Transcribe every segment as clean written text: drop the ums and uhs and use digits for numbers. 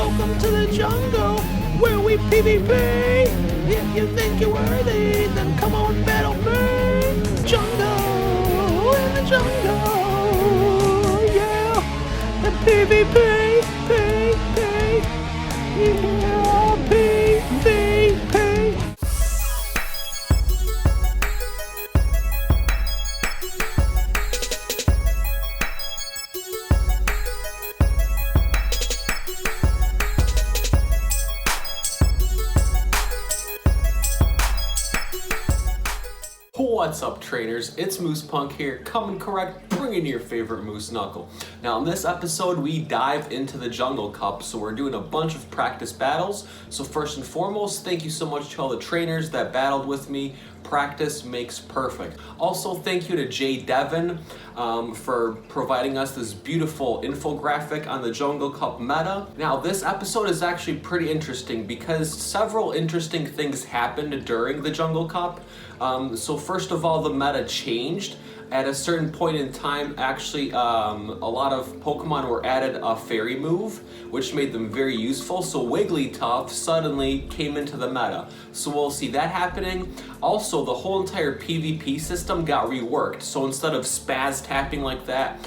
welcome to the jungle, where we PvP. If you think you're worthy, then come on, battle me. Jungle, in the jungle, yeah. The PvP, yeah, PvP. What's up, trainers? It's Moose Punk here, coming correct, bringing your favorite Moose Knuckle. Now in this episode we dive into the Jungle Cup, so we're doing a bunch of practice battles. So first and foremost, thank you so much to all the trainers that battled with me. Practice makes perfect. Also, thank you to Jay Devon for providing us this beautiful infographic on the Jungle Cup meta. Now this episode is actually pretty interesting because several interesting things happened during the Jungle Cup. So first of all, the meta changed. At a certain point in time, actually, a lot of Pokemon were added a fairy move, which made them very useful. So Wigglytuff suddenly came into the meta. So we'll see that happening. Also, the whole entire PvP system got reworked. So instead of spaz tapping like that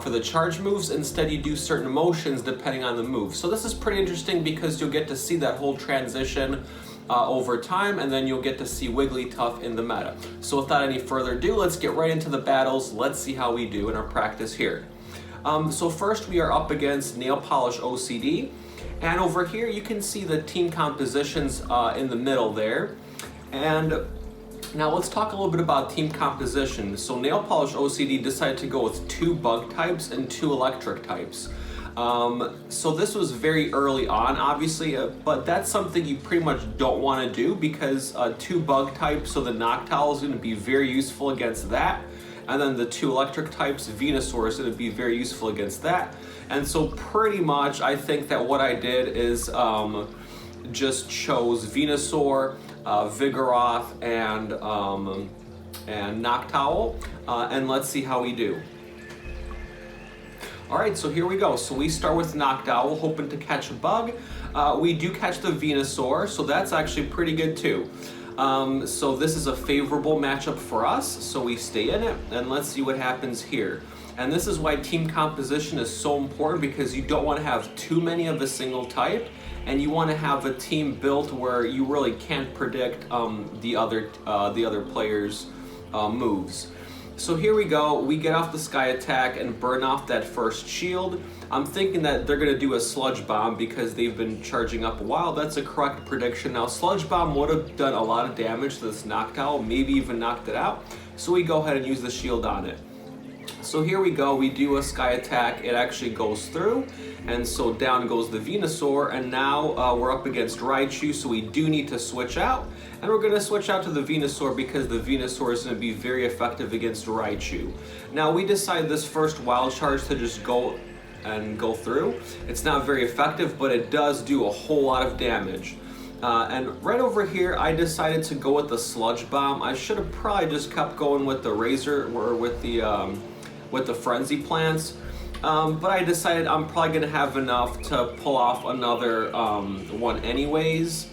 for the charge moves, instead you do certain motions depending on the move. So this is pretty interesting because you'll get to see that whole transition over time, and then you'll get to see Wigglytuff in the meta. So without any further ado, let's get right into the battles. Let's see how we do in our practice here. So first we are up against Nail Polish OCD, and over here you can see the team compositions in the middle there. And now let's talk a little bit about team composition. So Nail Polish OCD decided to go with 2 bug types and 2 electric types. So this was very early on, obviously, but that's something you pretty much don't want to do because 2 bug types, so the Noctowl is going to be very useful against that, and then the 2 electric types, Venusaur is going to be very useful against that. And so pretty much I think that what I did is just chose Venusaur, Vigoroth, and Noctowl, and let's see how we do. Alright, so here we go. So we start with Noctowl, hoping to catch a bug. We do catch the Venusaur, so that's actually pretty good too. So this is a favorable matchup for us, so we stay in it, and let's see what happens here. And this is why team composition is so important, because you don't want to have too many of a single type, and you want to have a team built where you really can't predict the other players' moves. So here we go, we get off the Sky Attack and burn off that first shield. I'm thinking that they're going to do a Sludge Bomb because they've been charging up a while. That's a correct prediction. Now Sludge Bomb would have done a lot of damage to this Noctowl, maybe even knocked it out. So we go ahead and use the shield on it. So here we go, we do a Sky Attack, it actually goes through, and so down goes the Venusaur, and now we're up against Raichu, so we do need to switch out, and we're going to switch out to the Venusaur because the Venusaur is going to be very effective against Raichu. Now we decide this first Wild Charge to just go through. It's not very effective, but it does do a whole lot of damage. And right over here, I decided to go with the Sludge Bomb. I should have probably just kept going with the Razor or with the Frenzy Plants, but I decided I'm probably going to have enough to pull off another one anyways.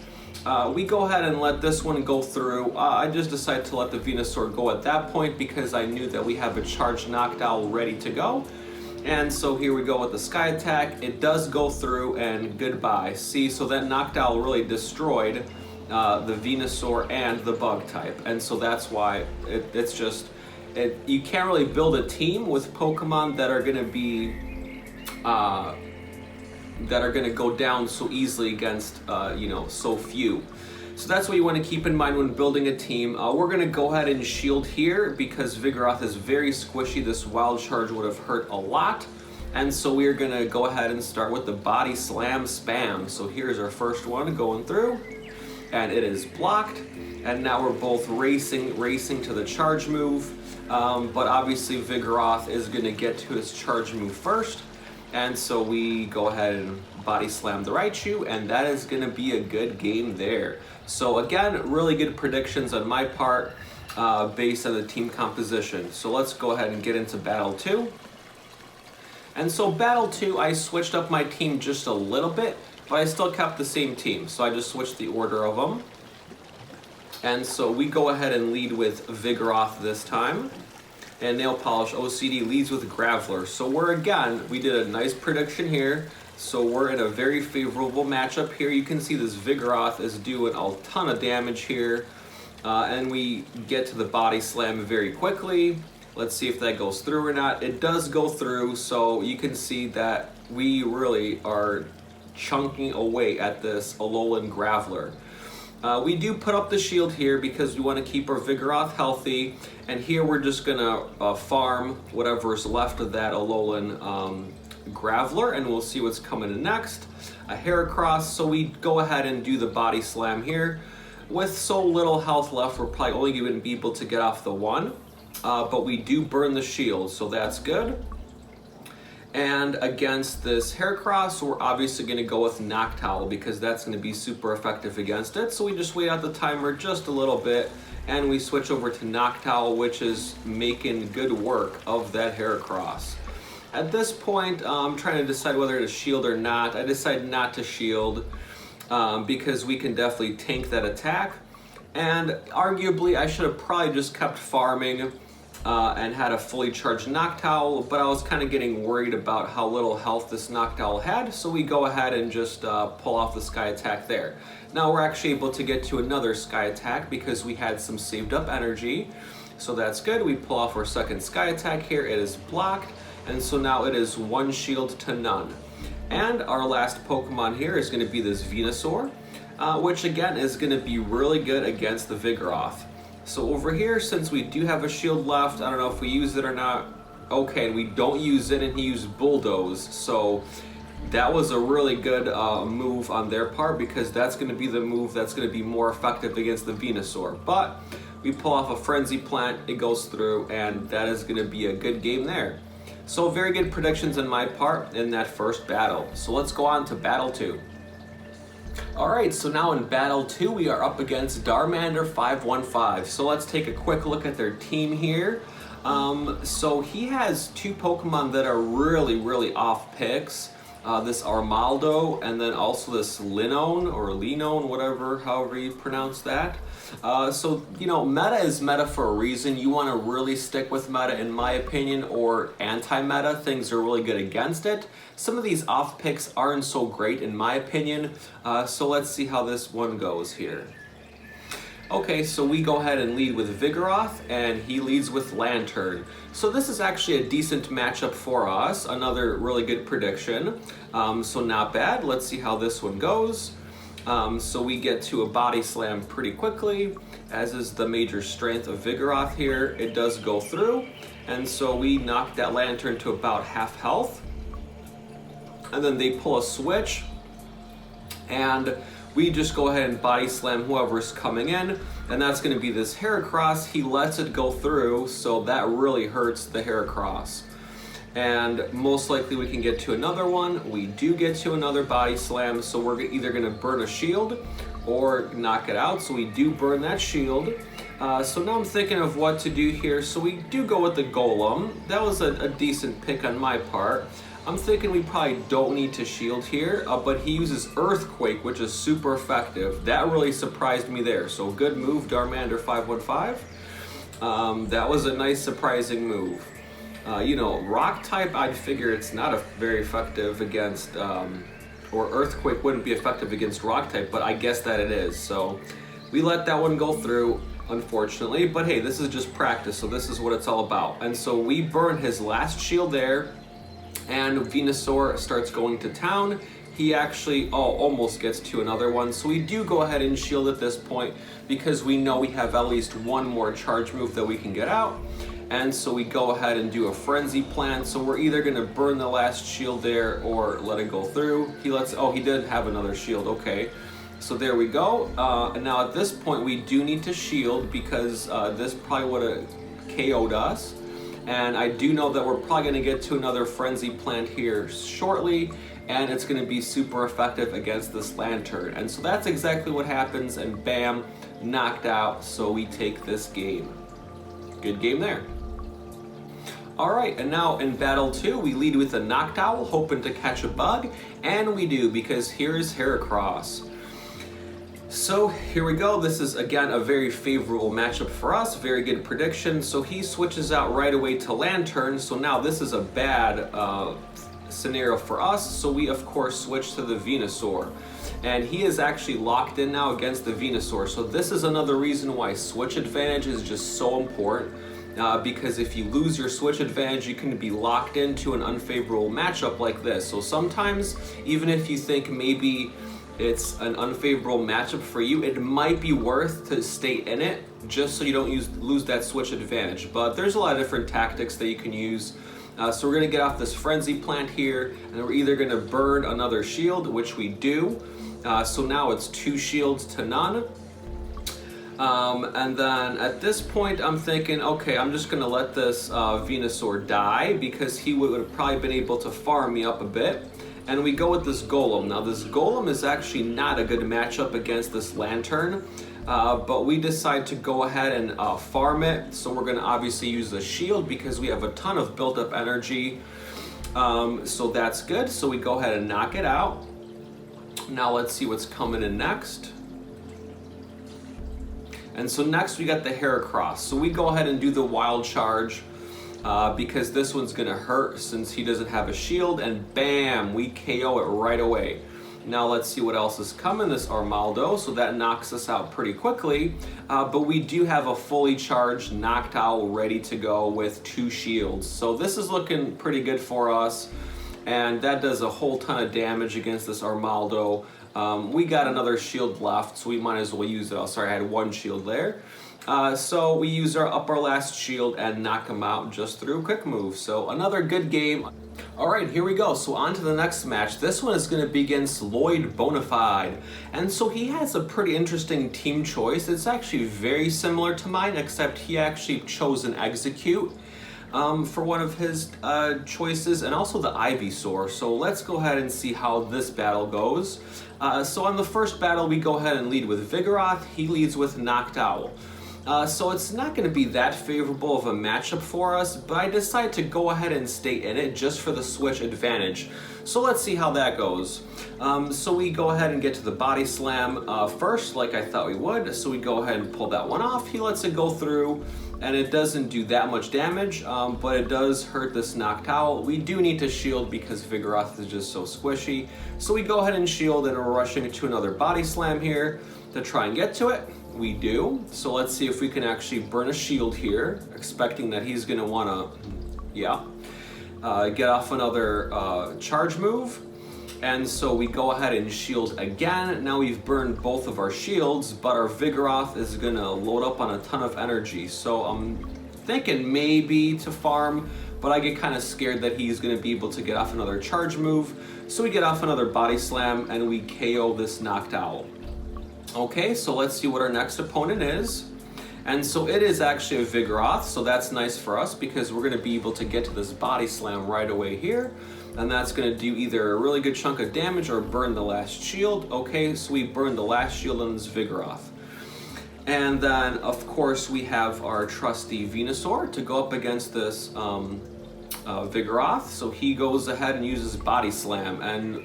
We go ahead and let this one go through. I just decided to let the Venusaur go at that point because I knew that we have a charged Noctowl ready to go. And so here we go with the Sky Attack. It does go through, and goodbye. See, so that Noctowl really destroyed the Venusaur and the Bug type, and so that's why it's just... you can't really build a team with Pokemon that are going to be go down so easily against so few. So that's what you want to keep in mind when building a team. We're going to go ahead and shield here because Vigoroth is very squishy. This Wild Charge would have hurt a lot, and so we're going to go ahead and start with the Body Slam Spam. So here's our first one going through, and it is blocked, and now we're both racing to the charge move. But obviously Vigoroth is going to get to his charge move first, and so we go ahead and Body Slam the Raichu, and that is going to be a good game there. So again, really good predictions on my part based on the team composition. So let's go ahead and get into Battle 2. And so Battle 2, I switched up my team just a little bit, but I still kept the same team. So I just switched the order of them. And so we go ahead and lead with Vigoroth this time. And Nail Polish OCD leads with Graveler. So we did a nice prediction here. So we're in a very favorable matchup here. You can see this Vigoroth is doing a ton of damage here. And we get to the body slam very quickly. Let's see if that goes through or not. It does go through, so you can see that we really are chunking away at this Alolan Graveler. We do put up the shield here because we want to keep our Vigoroth healthy, and here we're just gonna farm whatever's left of that Alolan Graveler, and we'll see what's coming in next. A Heracross, so we go ahead and do the body slam here. With so little health left, we're probably only going to be able to get off the one, but we do burn the shield, so that's good. And against this Heracross, we're obviously going to go with Noctowl because that's going to be super effective against it. So we just wait out the timer just a little bit, and we switch over to Noctowl, which is making good work of that Heracross. At this point, I'm trying to decide whether to shield or not. I decide not to shield because we can definitely tank that attack. And arguably, I should have probably just kept farming and had a fully charged Noctowl, but I was kind of getting worried about how little health this Noctowl had, so we go ahead and just pull off the Sky Attack there. Now we're actually able to get to another Sky Attack because we had some saved up energy, so that's good. We pull off our second Sky Attack here. It is blocked, and so now it is 1 shield to none. And our last Pokemon here is going to be this Venusaur, which again is going to be really good against the Vigoroth. So over here, since we do have a shield left, I don't know if we use it or not. Okay, we don't use it, and he used Bulldoze. So that was a really good move on their part because that's going to be the move that's going to be more effective against the Venusaur. But we pull off a Frenzy Plant, it goes through, and that is going to be a good game there. So very good predictions on my part in that first battle. So let's go on to Battle 2. Alright, so now in Battle 2 we are up against Darmander 515. So let's take a quick look at their team here. So he has 2 Pokemon that are really off picks. This Armaldo and then also this Linone or Linone, however you pronounce that. So, you know, meta is meta for a reason. You want to really stick with meta, in my opinion, or anti-meta. Things are really good against it. Some of these off picks aren't so great, in my opinion. So let's see how this one goes here. Okay, so we go ahead and lead with Vigoroth, and he leads with Lantern. So this is actually a decent matchup for us. Another really good prediction. So not bad. Let's see how this one goes. So we get to a body slam pretty quickly, as is the major strength of Vigoroth here. It does go through, and so we knock that Lantern to about half health. And then they pull a switch, and we just go ahead and body slam whoever's coming in, and that's going to be this Heracross. He lets it go through, so that really hurts the Heracross. And most likely we can get to another one. We do get to another body slam, so we're either going to burn a shield or knock it out. So we do burn that shield. So now I'm thinking of what to do here. So we do go with the Golem. That was a decent pick on my part. I'm thinking we probably don't need to shield here, but he uses Earthquake, which is super effective. That really surprised me there. So good move, Darmander 515. That was a nice surprising move. You know, Rock type, I'd figure it's not very effective against, or Earthquake wouldn't be effective against Rock type, but I guess that it is. So we let that one go through, unfortunately, but hey, this is just practice, so this is what it's all about. And so we burn his last shield there, and Venusaur starts going to town. He actually almost gets to another one, so we do go ahead and shield at this point because we know we have at least one more charge move that we can get out. And so we go ahead and do a Frenzy Plant. So we're either going to burn the last shield there or let it go through. He did have another shield. Okay, so there we go. And now at this point we do need to shield because this probably would have KO'd us. And I do know that we're probably going to get to another Frenzy Plant here shortly, and it's going to be super effective against this Lantern. And so that's exactly what happens, and bam, knocked out. So we take this game. Good game there. All right, and now in battle 2, we lead with a Noctowl, hoping to catch a bug, and we do, because here's Heracross. So here we go. This is again a very favorable matchup for us, very good prediction. So he switches out right away to Lantern, so now this is a bad scenario for us, so we of course switch to the Venusaur. And he is actually locked in now against the Venusaur, so this is another reason why switch advantage is just so important. Because if you lose your switch advantage, you can be locked into an unfavorable matchup like this. So sometimes, even if you think maybe it's an unfavorable matchup for you, it might be worth to stay in it just so you don't lose that switch advantage. But there's a lot of different tactics that you can use. So we're gonna get off this Frenzy Plant here, and we're either gonna burn another shield, which we do. So now it's 2 shields to none. And then at this point, I'm thinking, okay, I'm just gonna let this Venusaur die because he would have probably been able to farm me up a bit. And we go with this Golem. Now this Golem is actually not a good matchup against this Lantern, but we decide to go ahead and farm it. So we're gonna obviously use the shield because we have a ton of built up energy. So that's good. So we go ahead and knock it out. Now let's see what's coming in next. And so next we got the Heracross. So we go ahead and do the Wild Charge because this one's gonna hurt since he doesn't have a shield, and bam, we KO it right away. Now let's see what else is coming, this Armaldo, so that knocks us out pretty quickly, but we do have a fully charged Noctowl ready to go with 2 shields. So this is looking pretty good for us, and that does a whole ton of damage against this Armaldo. We got another shield left, so we might as well use it. Oh, sorry, I had 1 shield there. So we use our last shield and knock him out just through quick move. So another good game. All right, here we go. So on to the next match. This one is going to be against Lloyd Bonafide. And so he has a pretty interesting team choice. It's actually very similar to mine, except he actually chose an Execute for one of his choices, and also the Ivysaur. So let's go ahead and see how this battle goes. So on the first battle, we go ahead and lead with Vigoroth. He leads with Noctowl. So it's not going to be that favorable of a matchup for us, but I decided to go ahead and stay in it just for the switch advantage. So let's see how that goes. So we go ahead and get to the Body Slam first, like I thought we would. So we go ahead and pull that one off. He lets it go through, and it doesn't do that much damage, but it does hurt this Noctowl. We do need to shield because Vigoroth is just so squishy. So we go ahead and shield, and we're rushing to another Body Slam here to try and get to it. We do. So let's see if we can actually burn a shield here, expecting that he's gonna wanna, get off another charge move. And so we go ahead and shield again. Now we've burned both of our shields, but our Vigoroth is gonna load up on a ton of energy. So I'm thinking maybe to farm, but I get kind of scared that he's gonna be able to get off another charge move. So we get off another Body Slam and we KO this Noctowl. Okay, so let's see what our next opponent is. And so it is actually a Vigoroth, so that's nice for us because we're gonna be able to get to this Body Slam right away here. And that's gonna do either a really good chunk of damage or burn the last shield. Okay, so we burned the last shield on this Vigoroth. And then, of course, we have our trusty Venusaur to go up against this Vigoroth. So he goes ahead and uses Body Slam, and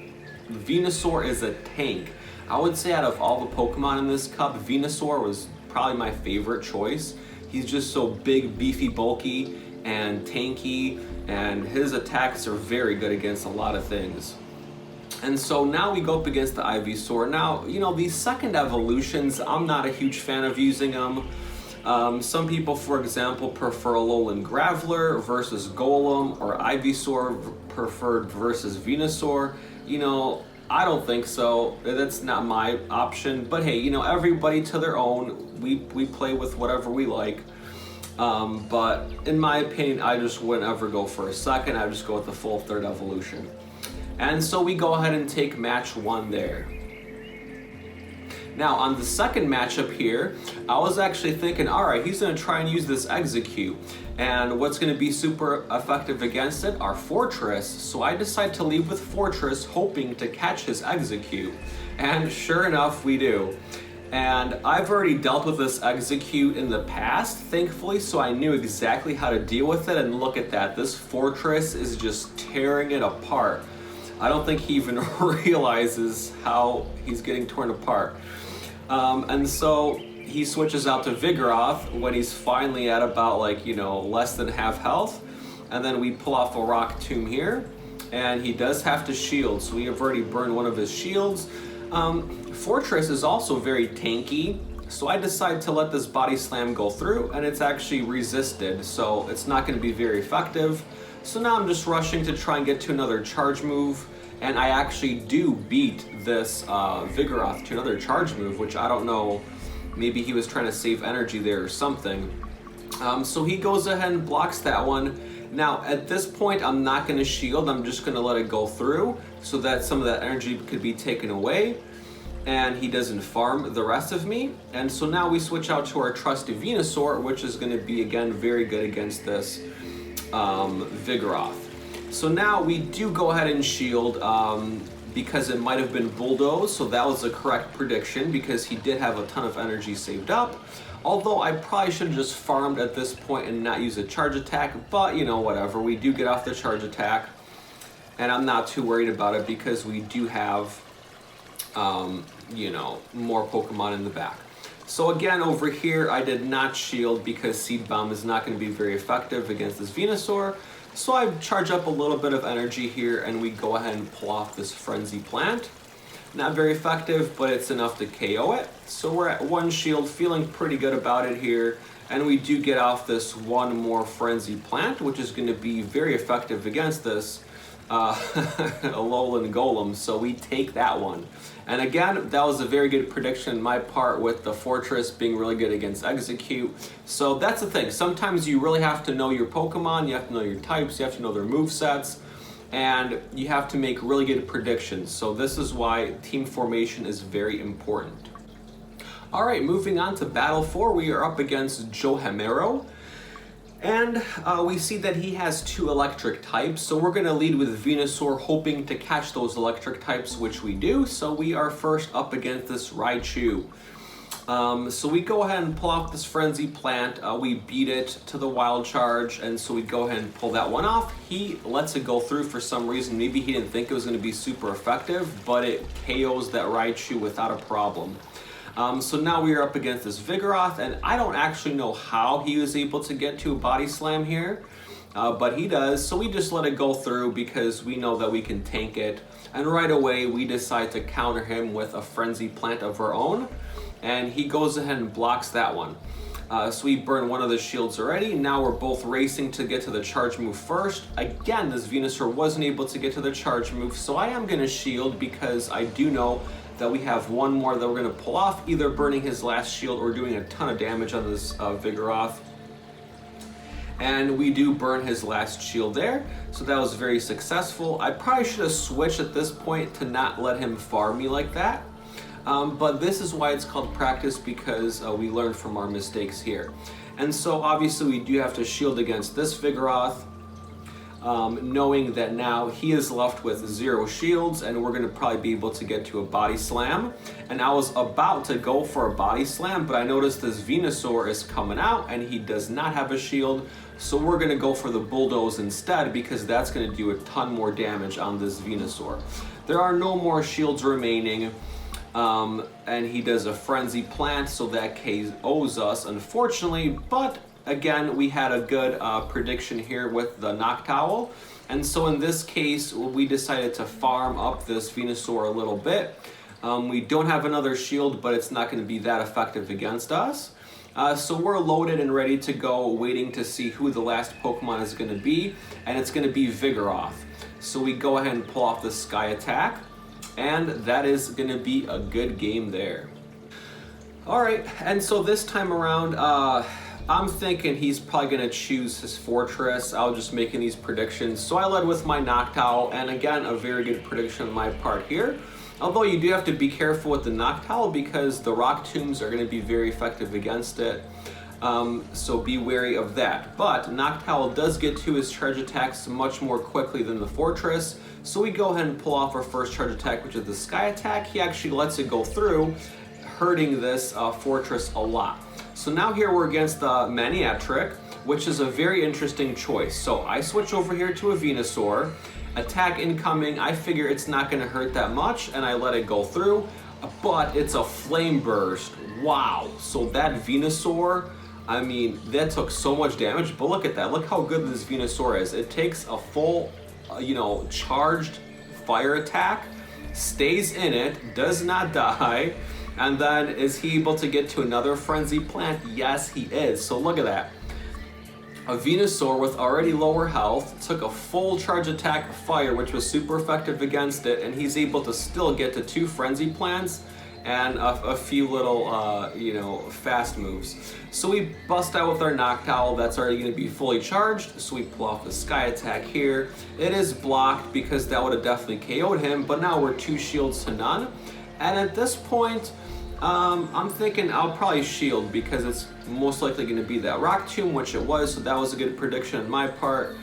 Venusaur is a tank. I would say out of all the Pokemon in this cup, Venusaur was probably my favorite choice. He's just so big, beefy, bulky, and tanky, and his attacks are very good against a lot of things. And so now we go up against the Ivysaur. Now, you know, these second evolutions, I'm not a huge fan of using them. Some people, for example, prefer Alolan Graveler versus Golem, or Ivysaur preferred versus Venusaur. You know, I don't think so. That's not my option. But hey, you know, everybody to their own. We play with whatever we like. But in my opinion, I just wouldn't ever go for a second. I just go with the full third evolution. And so we go ahead and take match 1 there. Now on the second matchup here, I was actually thinking, all right, he's gonna try and use this Execute. And what's gonna be super effective against it? Our Fortress. So I decide to leave with Fortress, hoping to catch his Execute. And sure enough, we do. And I've already dealt with this execute in the past, thankfully, so I knew exactly how to deal with it. And look at that, this fortress is just tearing it apart. I don't think he even realizes how he's getting torn apart. And so he switches out to Vigoroth when he's finally at about less than half health. And then we pull off a rock tomb here, and he does have to shield, so we have already burned one of his shields. Fortress is also very tanky, so I decide to let this body slam go through, and it's actually resisted, so it's not going to be very effective. So now I'm just rushing to try and get to another charge move, and I actually do beat this Vigoroth to another charge move, which I don't know, maybe he was trying to save energy there or something. So he goes ahead and blocks that one. Now at this point I'm not going to shield, I'm just going to let it go through so that some of that energy could be taken away and he doesn't farm the rest of me. And so now we switch out to our trusty Venusaur, which is going to be again very good against this Vigoroth. So now we do go ahead and shield because it might have been bulldozed, so that was a correct prediction because he did have a ton of energy saved up. Although I probably should have just farmed at this point and not use a charge attack, but whatever, we do get off the charge attack and I'm not too worried about it because we do have more Pokemon in the back. So again, over here I did not shield because Seed Bomb is not going to be very effective against this Venusaur. So I charge up a little bit of energy here and we go ahead and pull off this Frenzy Plant. Not very effective, but it's enough to KO it. So we're at one shield, feeling pretty good about it here. And we do get off this one more Frenzy Plant, which is going to be very effective against this Alolan Golem. So we take that one. And again, that was a very good prediction on my part with the Fortress being really good against Execute. So that's the thing. Sometimes you really have to know your Pokemon, you have to know your types, you have to know their movesets, and you have to make really good predictions. So this is why team formation is very important. All right, moving on to Battle 4, we are up against Johemero. And we see that he has 2 electric types, so we're going to lead with Venusaur, hoping to catch those electric types, which we do. So we are first up against this Raichu. So we go ahead and pull out this Frenzy Plant, we beat it to the Wild Charge, and so we go ahead and pull that one off. He lets it go through for some reason. Maybe he didn't think it was going to be super effective, but it KOs that Raichu without a problem. So now we are up against this Vigoroth, and I don't actually know how he was able to get to a Body Slam here, but he does. So we just let it go through because we know that we can tank it, and right away we decide to counter him with a Frenzy Plant of our own, and he goes ahead and blocks that one. So we burn one of the shields already. Now we're both racing to get to the charge move first. Again, this Venusaur wasn't able to get to the charge move, so I am going to shield because I do know that we have one more that we're going to pull off, either burning his last shield or doing a ton of damage on this Vigoroth. And we do burn his last shield there, so that was very successful. I probably should have switched at this point to not let him farm me like that. But this is why it's called practice, because we learn from our mistakes here. And so obviously we do have to shield against this Vigoroth, knowing that now he is left with 0 shields and we're going to probably be able to get to a Body Slam. And I was about to go for a Body Slam, but I noticed this Venusaur is coming out and he does not have a shield. So we're going to go for the Bulldoze instead because that's going to do a ton more damage on this Venusaur. There are no more shields remaining. And he does a Frenzy Plant, so that KOs us, unfortunately, but again, we had a good prediction here with the Noctowl, and so in this case, we decided to farm up this Venusaur a little bit. We don't have another shield, but it's not going to be that effective against us. So we're loaded and ready to go, waiting to see who the last Pokemon is going to be, and it's going to be Vigoroth. So we go ahead and pull off the Sky Attack, and that is going to be a good game there. Alright, and so this time around, I'm thinking he's probably going to choose his Fortress. I was just making these predictions. So I led with my Noctowl, and again, a very good prediction on my part here. Although you do have to be careful with the Noctowl because the Rock Tombs are going to be very effective against it. So be wary of that. But Noctowl does get to his charge attacks much more quickly than the Fortress. So we go ahead and pull off our first charge attack, which is the Sky Attack. He actually lets it go through, hurting this fortress a lot. So now here we're against the Niantic, which is a very interesting choice. So I switch over here to a Venusaur, attack incoming, I figure it's not gonna hurt that much, and I let it go through, but it's a Flame Burst. Wow, so that Venusaur, I mean, that took so much damage, but look at that, look how good this Venusaur is. It takes a full, charged fire attack, stays in it, does not die, and then is he able to get to another Frenzy Plant? Yes, he is. So look at that. A Venusaur with already lower health took a full charge attack fire, which was super effective against it, and he's able to still get to 2 Frenzy Plants and a few little, fast moves. So we bust out with our Noctowl, that's already going to be fully charged, so we pull off the Sky Attack here. It is blocked because that would have definitely KO'd him, but now we're 2 shields to none. And at this point, I'm thinking I'll probably shield because it's most likely going to be that Rock Tomb, which it was, so that was a good prediction on my part.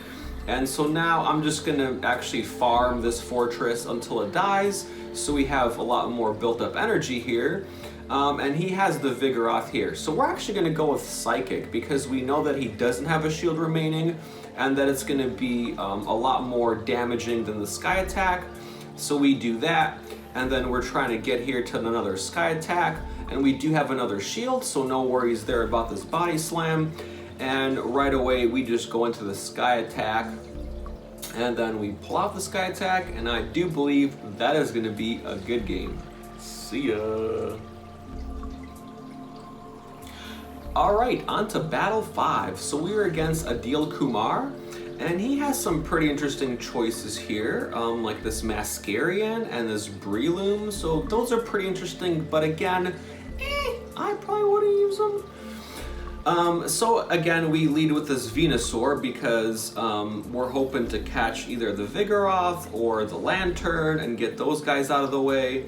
And so now I'm just going to actually farm this fortress until it dies, so we have a lot more built up energy here. And he has the Vigoroth here. So we're actually going to go with Psychic because we know that he doesn't have a shield remaining and that it's going to be a lot more damaging than the Sky Attack. So we do that, and then we're trying to get here to another Sky Attack, and we do have another shield, so no worries there about this Body Slam. And right away we just go into the Sky Attack, and then we pull out the Sky Attack, and I do believe that is going to be a good game. See ya. Alright, on to Battle 5. So we are against Adil Kumar, and he has some pretty interesting choices here, like this Mascarian and this Breloom, so those are pretty interesting, but again, I probably wouldn't use them. So again, we lead with this Venusaur because we're hoping to catch either the Vigoroth or the Lantern and get those guys out of the way.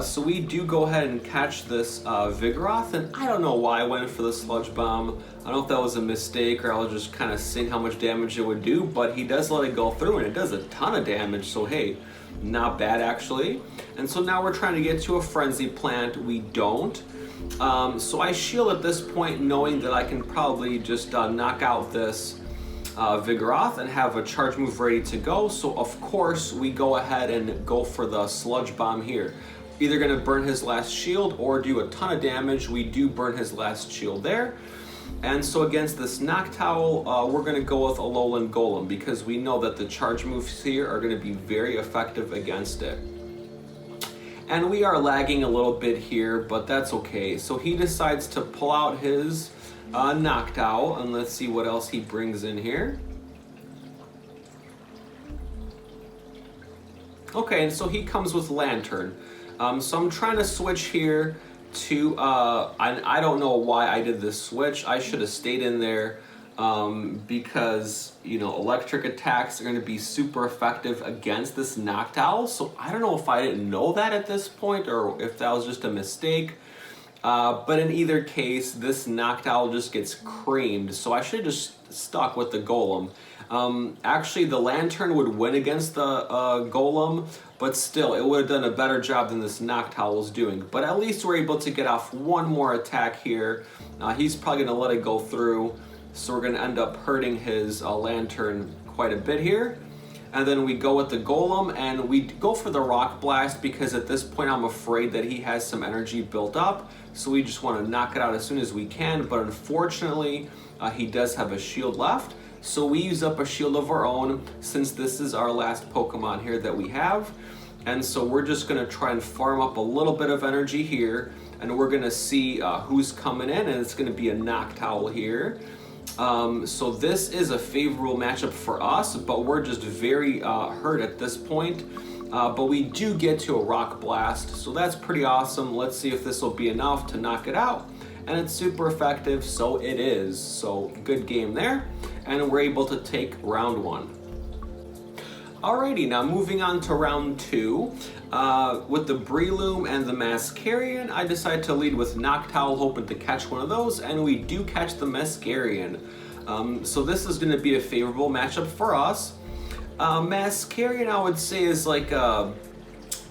So we do go ahead and catch this Vigoroth, and I don't know why I went for the Sludge Bomb. I don't know if that was a mistake or I was just kind of seeing how much damage it would do, but he does let it go through and it does a ton of damage, so hey, not bad actually. And so now we're trying to get to a Frenzy Plant. We don't. So I shield at this point knowing that I can probably just knock out this Vigoroth and have a charge move ready to go. So of course we go ahead and go for the Sludge Bomb here. Either going to burn his last shield or do a ton of damage. We do burn his last shield there. And so against this Noctowl, we're going to go with a Lowland Golem because we know that the charge moves here are going to be very effective against it. And we are lagging a little bit here, but that's okay. So he decides to pull out his Noctowl, and let's see what else he brings in here. Okay, and so he comes with Lantern. So I'm trying to switch here to, I don't know why I did this switch. I should have stayed in there because, electric attacks are going to be super effective against this Noctowl. So I don't know if I didn't know that at this point or if that was just a mistake. But in either case, this Noctowl just gets creamed. So I should have just stuck with the Golem. Actually, the Lantern would win against the Golem, but still, it would have done a better job than this Noctowl was doing. But at least we're able to get off one more attack here. He's probably going to let it go through, so we're going to end up hurting his Lantern quite a bit here. And then we go with the Golem, and we go for the Rock Blast because at this point I'm afraid that he has some energy built up. So we just want to knock it out as soon as we can, but unfortunately, he does have a shield left. So we use up a shield of our own since this is our last Pokemon here that we have. And so we're just going to try and farm up a little bit of energy here, and we're going to see who's coming in, and it's going to be a Noctowl here. So this is a favorable matchup for us, but we're just very hurt at this point. But we do get to a Rock Blast, so that's pretty awesome. Let's see if this will be enough to knock it out. And it's super effective, so it is. So good game there. And we're able to take round 1. Alrighty, now moving on to round 2. With the Breloom and the Mascarian, I decided to lead with Noctowl, hoping to catch one of those, and we do catch the Mascarian. So this is going to be a favorable matchup for us. Mascarian, I would say, is like a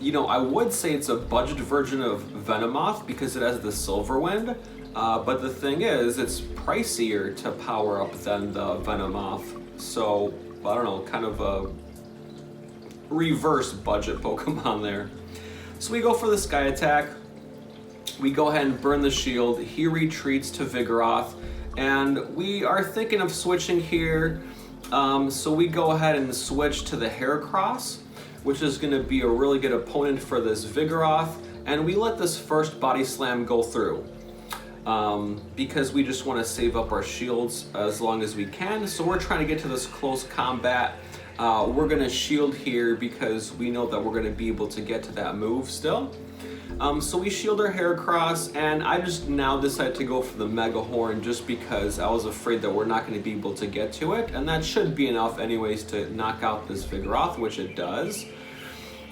You know, I would say it's a budget version of Venomoth because it has the Silverwind, but the thing is, it's pricier to power up than the Venomoth. So, I don't know, kind of a reverse budget Pokemon there. So we go for the Sky Attack. We go ahead and burn the shield. He retreats to Vigoroth, and we are thinking of switching here. So we go ahead and switch to the Heracross, which is going to be a really good opponent for this Vigoroth, and we let this first Body Slam go through because we just want to save up our shields as long as we can. So we're trying to get to this close combat. We're going to shield here because we know that we're going to be able to get to that move still. So we shield our Heracross, and I just now decided to go for the Mega Horn just because I was afraid that we're not going to be able to get to it, and that should be enough anyways to knock out this Vigoroth, which it does.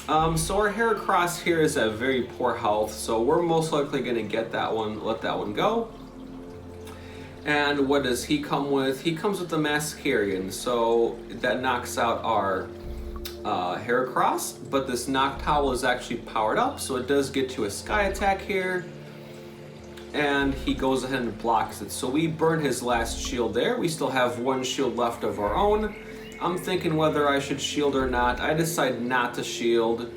So our Heracross here is at very poor health, so we're most likely going to get that one, let that one go. And what does he come with? He comes with the Mascarian, so that knocks out our Heracross, but this Noctowl is actually powered up, so it does get to a Sky Attack here, and he goes ahead and blocks it. So we burn his last shield there. We still have one shield left of our own. I'm thinking whether I should shield or not. I decide not to shield.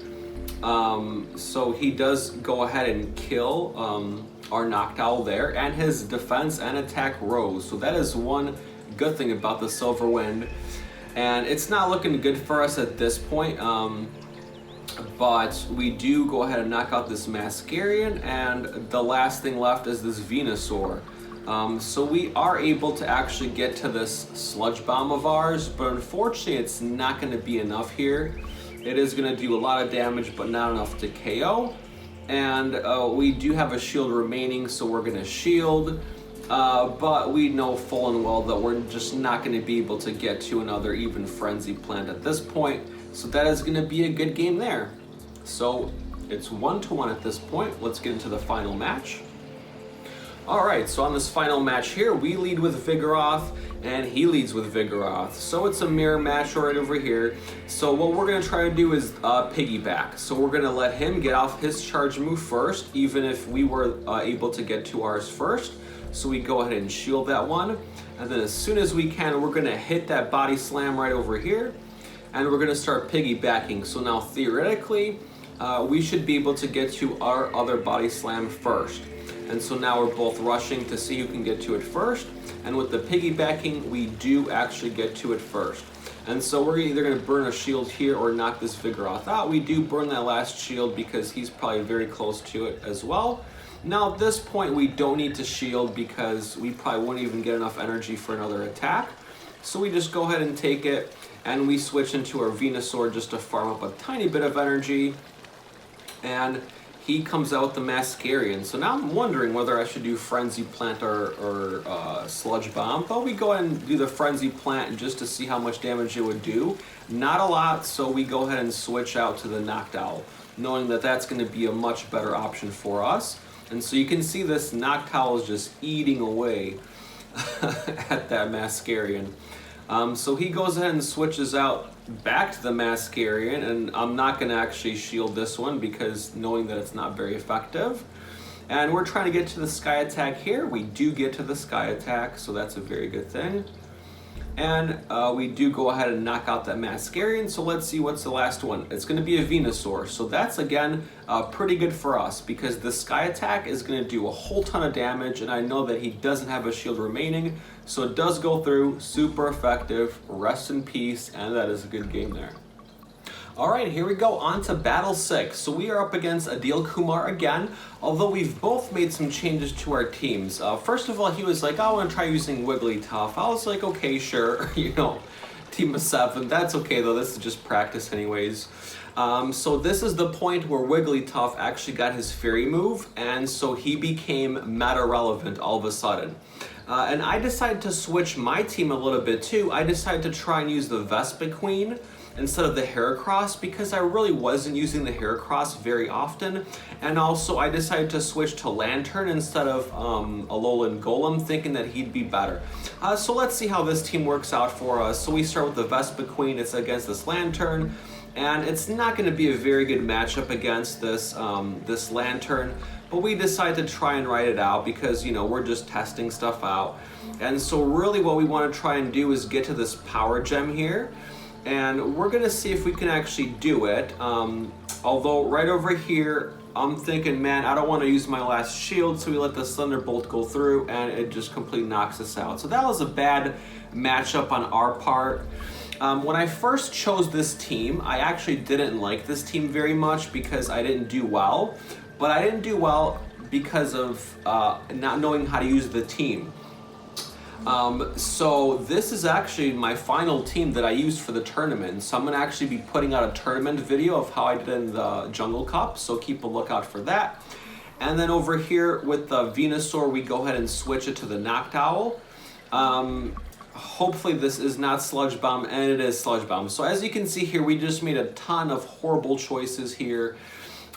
So he does go ahead and kill our Noctowl there, and his defense and attack rose. So that is one good thing about the Silverwind. And it's not looking good for us at this point, but we do go ahead and knock out this Mascarian, and the last thing left is this Venusaur. So we are able to actually get to this Sludge Bomb of ours, but unfortunately it's not going to be enough here. It is going to do a lot of damage, but not enough to KO. And we do have a shield remaining, so we're going to shield. But we know full and well that we're just not going to be able to get to another even Frenzy Plant at this point. So that is going to be a good game there. So it's 1-1 at this point. Let's get into the final match. Alright, so on this final match here, we lead with Vigoroth, and he leads with Vigoroth. So it's a mirror match right over here. So what we're going to try to do is piggyback. So we're going to let him get off his charge move first, even if we were able to get to ours first. So we go ahead and shield that one, and then as soon as we can, we're going to hit that Body Slam right over here, and we're going to start piggybacking. So now theoretically, we should be able to get to our other Body Slam first. And so now we're both rushing to see who can get to it first, and with the piggybacking, we do actually get to it first. And so we're either going to burn a shield here or knock this Vigoroth out. We do burn that last shield because he's probably very close to it as well. Now at this point we don't need to shield because we probably wouldn't even get enough energy for another attack. So we just go ahead and take it, and we switch into our Venusaur just to farm up a tiny bit of energy. And he comes out with the Mascarian. So now I'm wondering whether I should do Frenzy Plant or Sludge Bomb. But we go ahead and do the Frenzy Plant just to see how much damage it would do. Not a lot, so we go ahead and switch out to the Noctowl, knowing that that's going to be a much better option for us. And so you can see this Noctowl is just eating away at that Mascarian. So he goes ahead and switches out back to the Mascarian, and I'm not going to actually shield this one because knowing that it's not very effective. And we're trying to get to the Sky Attack here. We do get to the Sky Attack, so that's a very good thing. And we do go ahead and knock out that Mascarian, so let's see what's the last one. It's going to be a Venusaur, so that's again pretty good for us because the Sky Attack is going to do a whole ton of damage, and I know that he doesn't have a shield remaining, so it does go through, super effective, rest in peace, and that is a good game there. Alright, here we go, on to Battle 6. So we are up against Adil Kumar again, although we've both made some changes to our teams. First of all, he was like, I want to try using Wigglytuff. I was like, okay, sure, you know, team of 7. That's okay though, this is just practice anyways. So this is the point where Wigglytuff actually got his Fairy move, and so he became meta relevant all of a sudden. And I decided to switch my team a little bit too. I decided to try and use the Vespiquen instead of the Heracross because I really wasn't using the Heracross very often. And also I decided to switch to Lantern instead of Alolan Golem, thinking that he'd be better. So let's see how this team works out for us. So we start with the Vespiquen, it's against this Lantern. and it's not going to be a very good matchup against this this lantern, but we decided to try and write it out because, you know, we're just testing stuff out. And so really what we want to try and do is get to this power gem here, and we're going to see if we can actually do it. Although right over here, I'm thinking, man, I don't want to use my last shield, so we let the Thunderbolt go through, and it just completely knocks us out. So that was a bad matchup on our part. When I first chose this team, I actually didn't like this team very much because I didn't do well. But I didn't do well because of not knowing how to use the team. So this is actually my final team that I used for the tournament. So I'm going to actually be putting out a tournament video of how I did in the Jungle Cup, so keep a lookout for that. And then over here with the Venusaur, we go ahead and switch it to the Noctowl. Hopefully this is not Sludge Bomb, and it is Sludge Bomb. So as you can see here, we just made a ton of horrible choices here.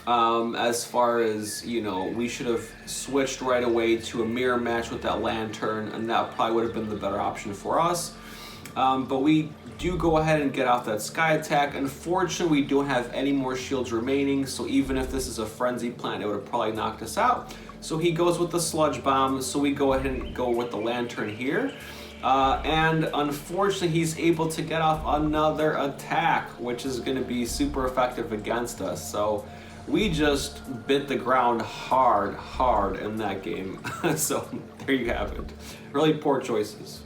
As far as, you know, we should have switched right away to a mirror match with that lantern, and that probably would have been the better option for us. But we do go ahead and get off that Sky Attack. Unfortunately, we don't have any more shields remaining, so even if this is a Frenzy Plant, it would have probably knocked us out. So he goes with the Sludge Bomb, so we go ahead and go with the lantern here. And unfortunately, he's able to get off another attack, which is going to be super effective against us. So we just bit the ground hard in that game. So there you have it. Really poor choices.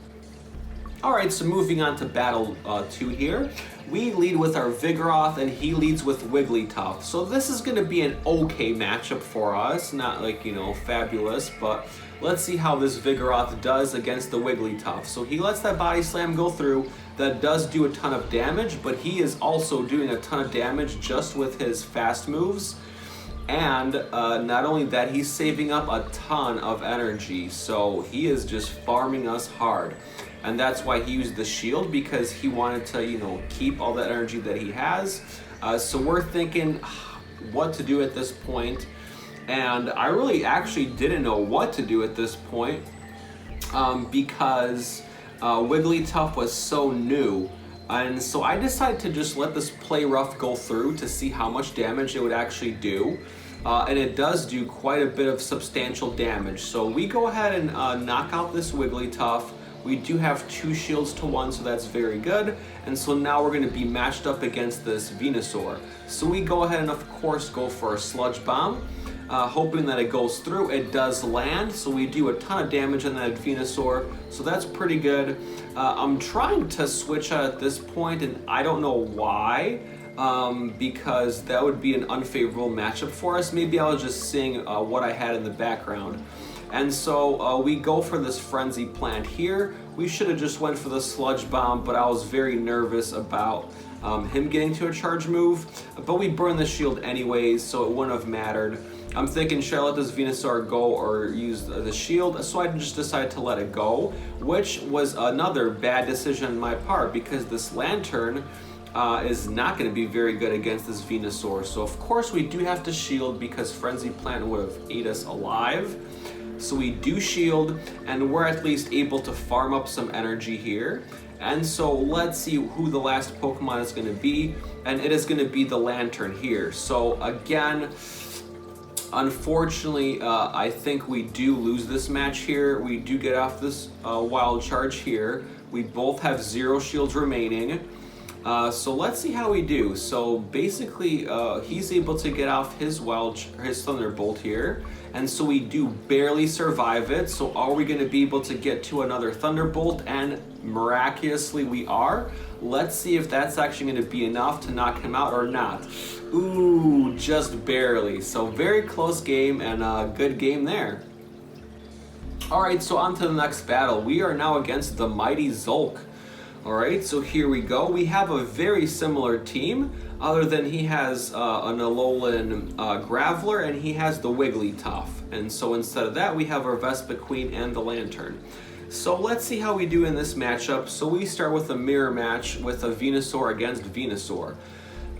Alright, so moving on to battle 2 here. We lead with our Vigoroth, and he leads with Wigglytuff. So this is going to be an okay matchup for us. Not like, you know, fabulous, but let's see how this Vigoroth does against the Wigglytuff. So he lets that Body Slam go through. That does do a ton of damage, but he is also doing a ton of damage just with his fast moves. And not only that, he's saving up a ton of energy. So he is just farming us hard. And that's why he used the shield, because he wanted to, you know, keep all that energy that he has. So we're thinking what to do at this point. And I really actually didn't know what to do at this point because Wigglytuff was so new. And so I decided to just let this Play Rough go through to see how much damage it would actually do. And it does do quite a bit of substantial damage. So we go ahead and knock out this Wigglytuff. We do have 2 shields to 1, so that's very good. And so now we're going to be matched up against this Venusaur. So we go ahead and of course go for a Sludge Bomb, hoping that it goes through. It does land, so we do a ton of damage on that Venusaur, so that's pretty good. I'm trying to switch out at this point, and I don't know why, because that would be an unfavorable matchup for us. Maybe I was just seeing what I had in the background. And so we go for this Frenzy Plant here. We should have just went for the Sludge Bomb, but I was very nervous about him getting to a charge move. But we burned the shield anyways, so it wouldn't have mattered. I'm thinking, should I let this Venusaur go or use the shield? So I just decided to let it go, which was another bad decision on my part, because this Lantern is not going to be very good against this Venusaur. So of course we do have to shield, because Frenzy Plant would have ate us alive. So we do shield, and we're at least able to farm up some energy here. And so let's see who the last Pokemon is going to be, and it is going to be the Lantern here. So again, unfortunately, I think we do lose this match here. We do get off this Wild Charge here. We both have 0 shields remaining. So let's see how we do. So basically, he's able to get off his Thunderbolt here, and so we do barely survive it. So are we going to be able to get to another Thunderbolt? And miraculously we are. Let's see if that's actually going to be enough to knock him out or not. Ooh, just barely. So very close game, and a good game there. Alright, so on to the next battle. We are now against the mighty Zulk. Alright, so here we go. We have a very similar team, other than he has an Alolan Graveler, and he has the Wigglytuff. And so instead of that, we have our Vespiquen and the Lantern. So let's see how we do in this matchup. So we start with a mirror match with a Venusaur against Venusaur.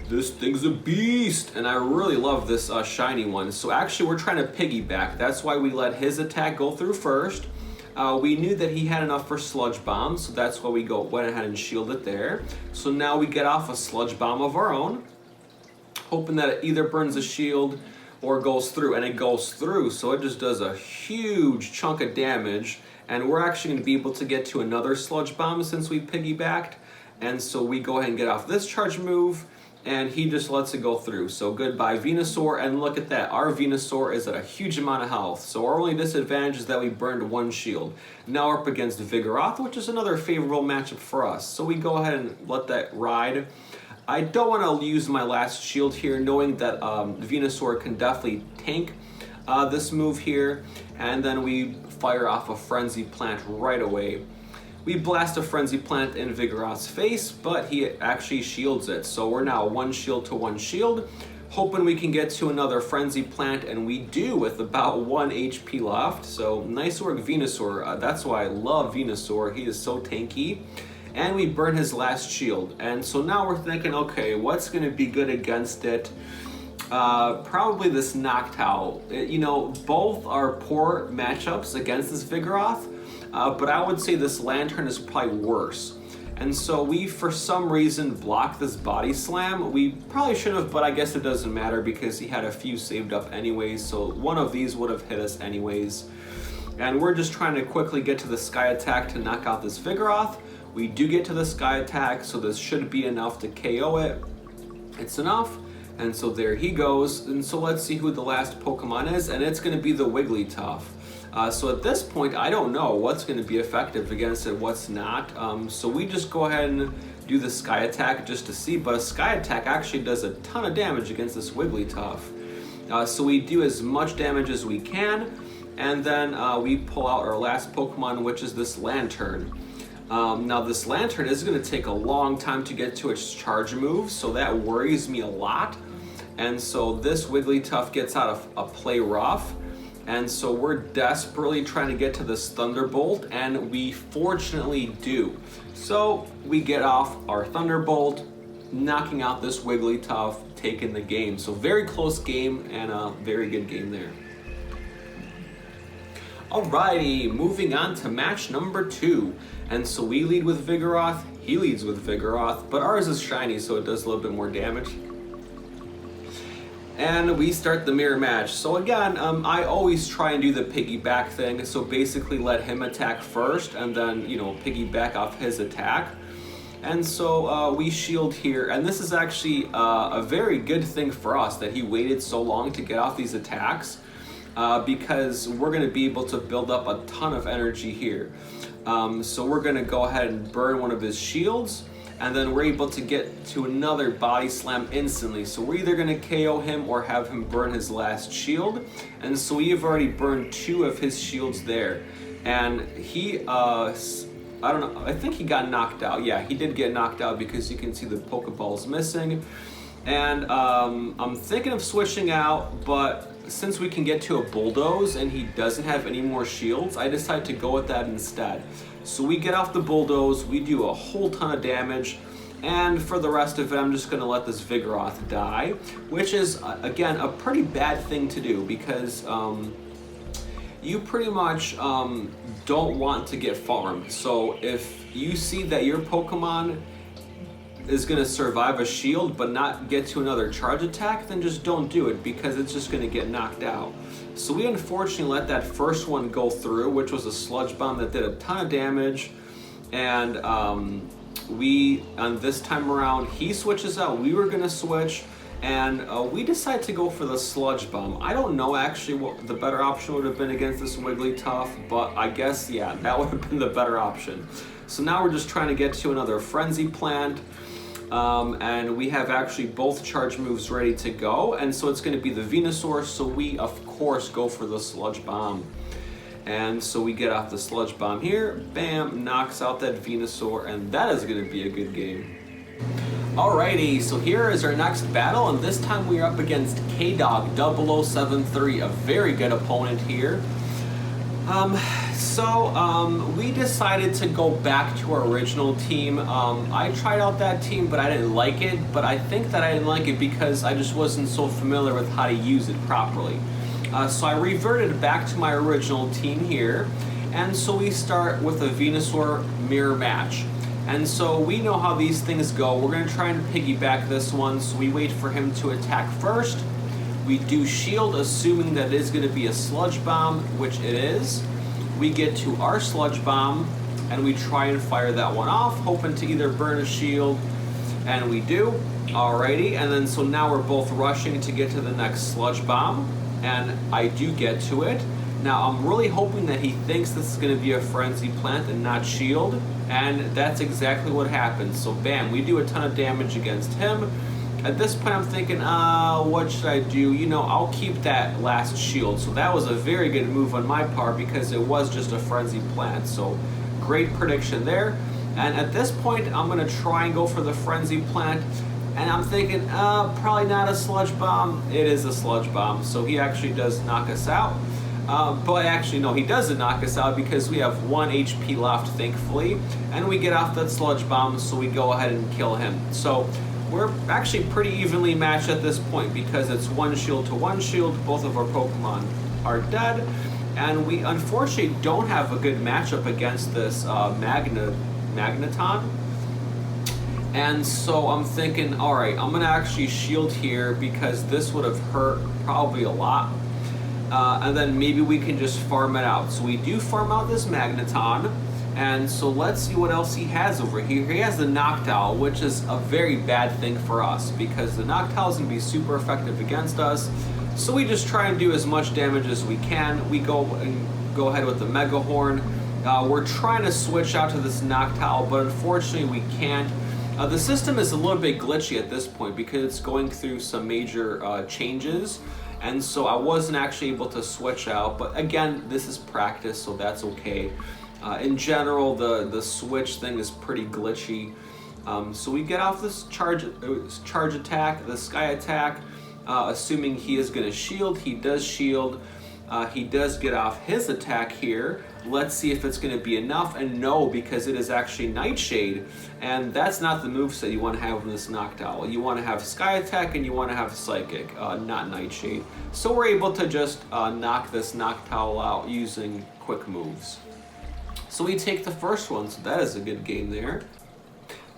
This thing's a beast, and I really love this shiny one. So actually we're trying to piggyback. That's why we let his attack go through first. We knew that he had enough for Sludge Bomb, so that's why we went ahead and shielded there. So now we get off a Sludge Bomb of our own, hoping that it either burns a shield or goes through, and it goes through, so it just does a huge chunk of damage, and we're actually going to be able to get to another Sludge Bomb since we piggybacked, and so we go ahead and get off this charge move, and he just lets it go through. So goodbye Venusaur, and look at that, our Venusaur is at a huge amount of health, so our only disadvantage is that we burned one shield. Now we're up against Vigoroth, which is another favorable matchup for us, so we go ahead and let that ride. I don't want to use my last shield here, knowing that Venusaur can definitely tank this move here, and then we fire off a Frenzy Plant right away. We blast a Frenzy Plant in Vigoroth's face, but he actually shields it. So we're now 1 shield to 1 shield, hoping we can get to another Frenzy Plant, and we do with about 1 HP left. So nice work, Venusaur. That's why I love Venusaur. He is so tanky. And we burn his last shield. And so now we're thinking, okay, what's going to be good against it? Probably this Noctowl. You know, both are poor matchups against this Vigoroth. But I would say this Lantern is probably worse. And so we, for some reason, blocked this Body Slam. We probably should have, but I guess it doesn't matter because he had a few saved up anyways. So one of these would have hit us anyways. And we're just trying to quickly get to the Sky Attack to knock out this Vigoroth. We do get to the Sky Attack, so this should be enough to KO it. It's enough. And so there he goes. And so let's see who the last Pokemon is. And it's going to be the Wigglytuff. So at this point, I don't know what's going to be effective against it, what's not. So we just go ahead and do the Sky Attack just to see. But a Sky Attack actually does a ton of damage against this Wigglytuff. So we do as much damage as we can. And then we pull out our last Pokemon, which is this Lantern. Now this Lantern is going to take a long time to get to its charge move, so that worries me a lot. And so this Wigglytuff gets out of a play rough. And so we're desperately trying to get to this Thunderbolt, and we fortunately do. So we get off our Thunderbolt, knocking out this Wigglytuff, taking the game. So very close game and a very good game there. Alrighty, moving on to match number 2. And so we lead with Vigoroth, he leads with Vigoroth, but ours is shiny so it does a little bit more damage. And we start the mirror match. So again, I always try and do the piggyback thing. So basically let him attack first and then, you know, piggyback off his attack. And so we shield here. And this is actually a very good thing for us that he waited so long to get off these attacks. Because we're going to be able to build up a ton of energy here. So we're going to go ahead and burn one of his shields. And then we're able to get to another Body Slam instantly. So we're either going to KO him or have him burn his last shield. And so we have already burned 2 of his shields there. And he, I don't know, I think he got knocked out. Yeah, he did get knocked out because you can see the Pokeballs missing. And I'm thinking of switching out, but since we can get to a Bulldoze and he doesn't have any more shields, I decided to go with that instead. So we get off the Bulldoze, we do a whole ton of damage, and for the rest of it, I'm just going to let this Vigoroth die, which is, again, a pretty bad thing to do because you pretty much don't want to get farmed. So if you see that your Pokemon is going to survive a shield but not get to another charge attack, then just don't do it because it's just going to get knocked out. So we unfortunately let that first one go through, which was a Sludge Bomb that did a ton of damage. And we, on this time around, he switches out, we were going to switch, and we decided to go for the Sludge Bomb. I don't know actually what the better option would have been against this Wigglytuff, but I guess, yeah, that would have been the better option. So now we're just trying to get to another Frenzy Plant. And we have actually both charge moves ready to go, and so it's going to be the Venusaur, so we of course go for the Sludge Bomb. And so we get off the Sludge Bomb here, bam, knocks out that Venusaur, and that is going to be a good game. Alrighty, so here is our next battle, and this time we are up against K-Dog 0073, a very good opponent here. We decided to go back to our original team. I tried out that team, but I didn't like it. But I think that I didn't like it because I just wasn't so familiar with how to use it properly. So I reverted back to my original team here. And so we start with a Venusaur mirror match. And so we know how these things go. We're going to try and piggyback this one, so we wait for him to attack first. We do shield, assuming that it is going to be a sludge bomb, which it is. We get to our sludge bomb, and we try and fire that one off, hoping to either burn a shield, and we do. Alrighty, and then so now we're both rushing to get to the next sludge bomb, and I do get to it. Now I'm really hoping that he thinks this is going to be a frenzy plant and not shield, and that's exactly what happens. So bam, we do a ton of damage against him. At this point I'm thinking, what should I do? You know, I'll keep that last shield. So that was a very good move on my part because it was just a frenzy plant. So great prediction there. And at this point I'm going to try and go for the frenzy plant. And I'm thinking, probably not a sludge bomb. It is a sludge bomb. So he actually does knock us out. But actually, no, he doesn't knock us out because we have 1 HP left, thankfully. And we get off that sludge bomb, so we go ahead and kill him. So we're actually pretty evenly matched at this point because it's 1 shield to 1 shield. Both of our Pokemon are dead. And we unfortunately don't have a good matchup against this Magneton. And so I'm thinking, alright, I'm going to actually shield here because this would have hurt probably a lot. And then maybe we can just farm it out. So we do farm out this Magneton. And so let's see what else he has over here. He has the Noctowl, which is a very bad thing for us because the Noctowl is going to be super effective against us. So we just try and do as much damage as we can. We go ahead with the Mega Horn. We're trying to switch out to this Noctowl, but unfortunately we can't. The system is a little bit glitchy at this point because it's going through some major changes. And so I wasn't actually able to switch out, but again, this is practice, so that's okay. In general, the switch thing is pretty glitchy. So we get off this charge attack, the sky attack, assuming he is going to shield. He does shield. He does get off his attack here. Let's see if it's going to be enough, and no, because it is actually Nightshade, and that's not the moveset you want to have in this Noctowl. You want to have Sky Attack and you want to have Psychic, not Nightshade. So we're able to just knock this Noctowl out using quick moves. So we take the first one, so that is a good game there.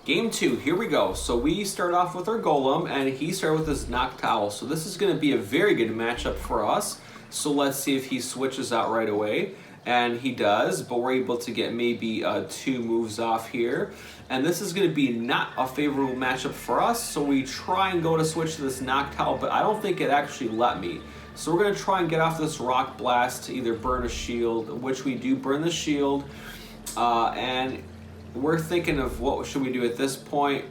Game 2, here we go. So we start off with our Golem, and he started with his Noctowl. So this is going to be a very good matchup for us. So let's see if he switches out right away. And he does, but we're able to get maybe 2 moves off here. And this is going to be not a favorable matchup for us, so we try and go to switch to this Noctowl, but I don't think it actually let me. So we're going to try and get off this Rock Blast to either burn a shield, which we do burn the shield. And we're thinking of what should we do at this point.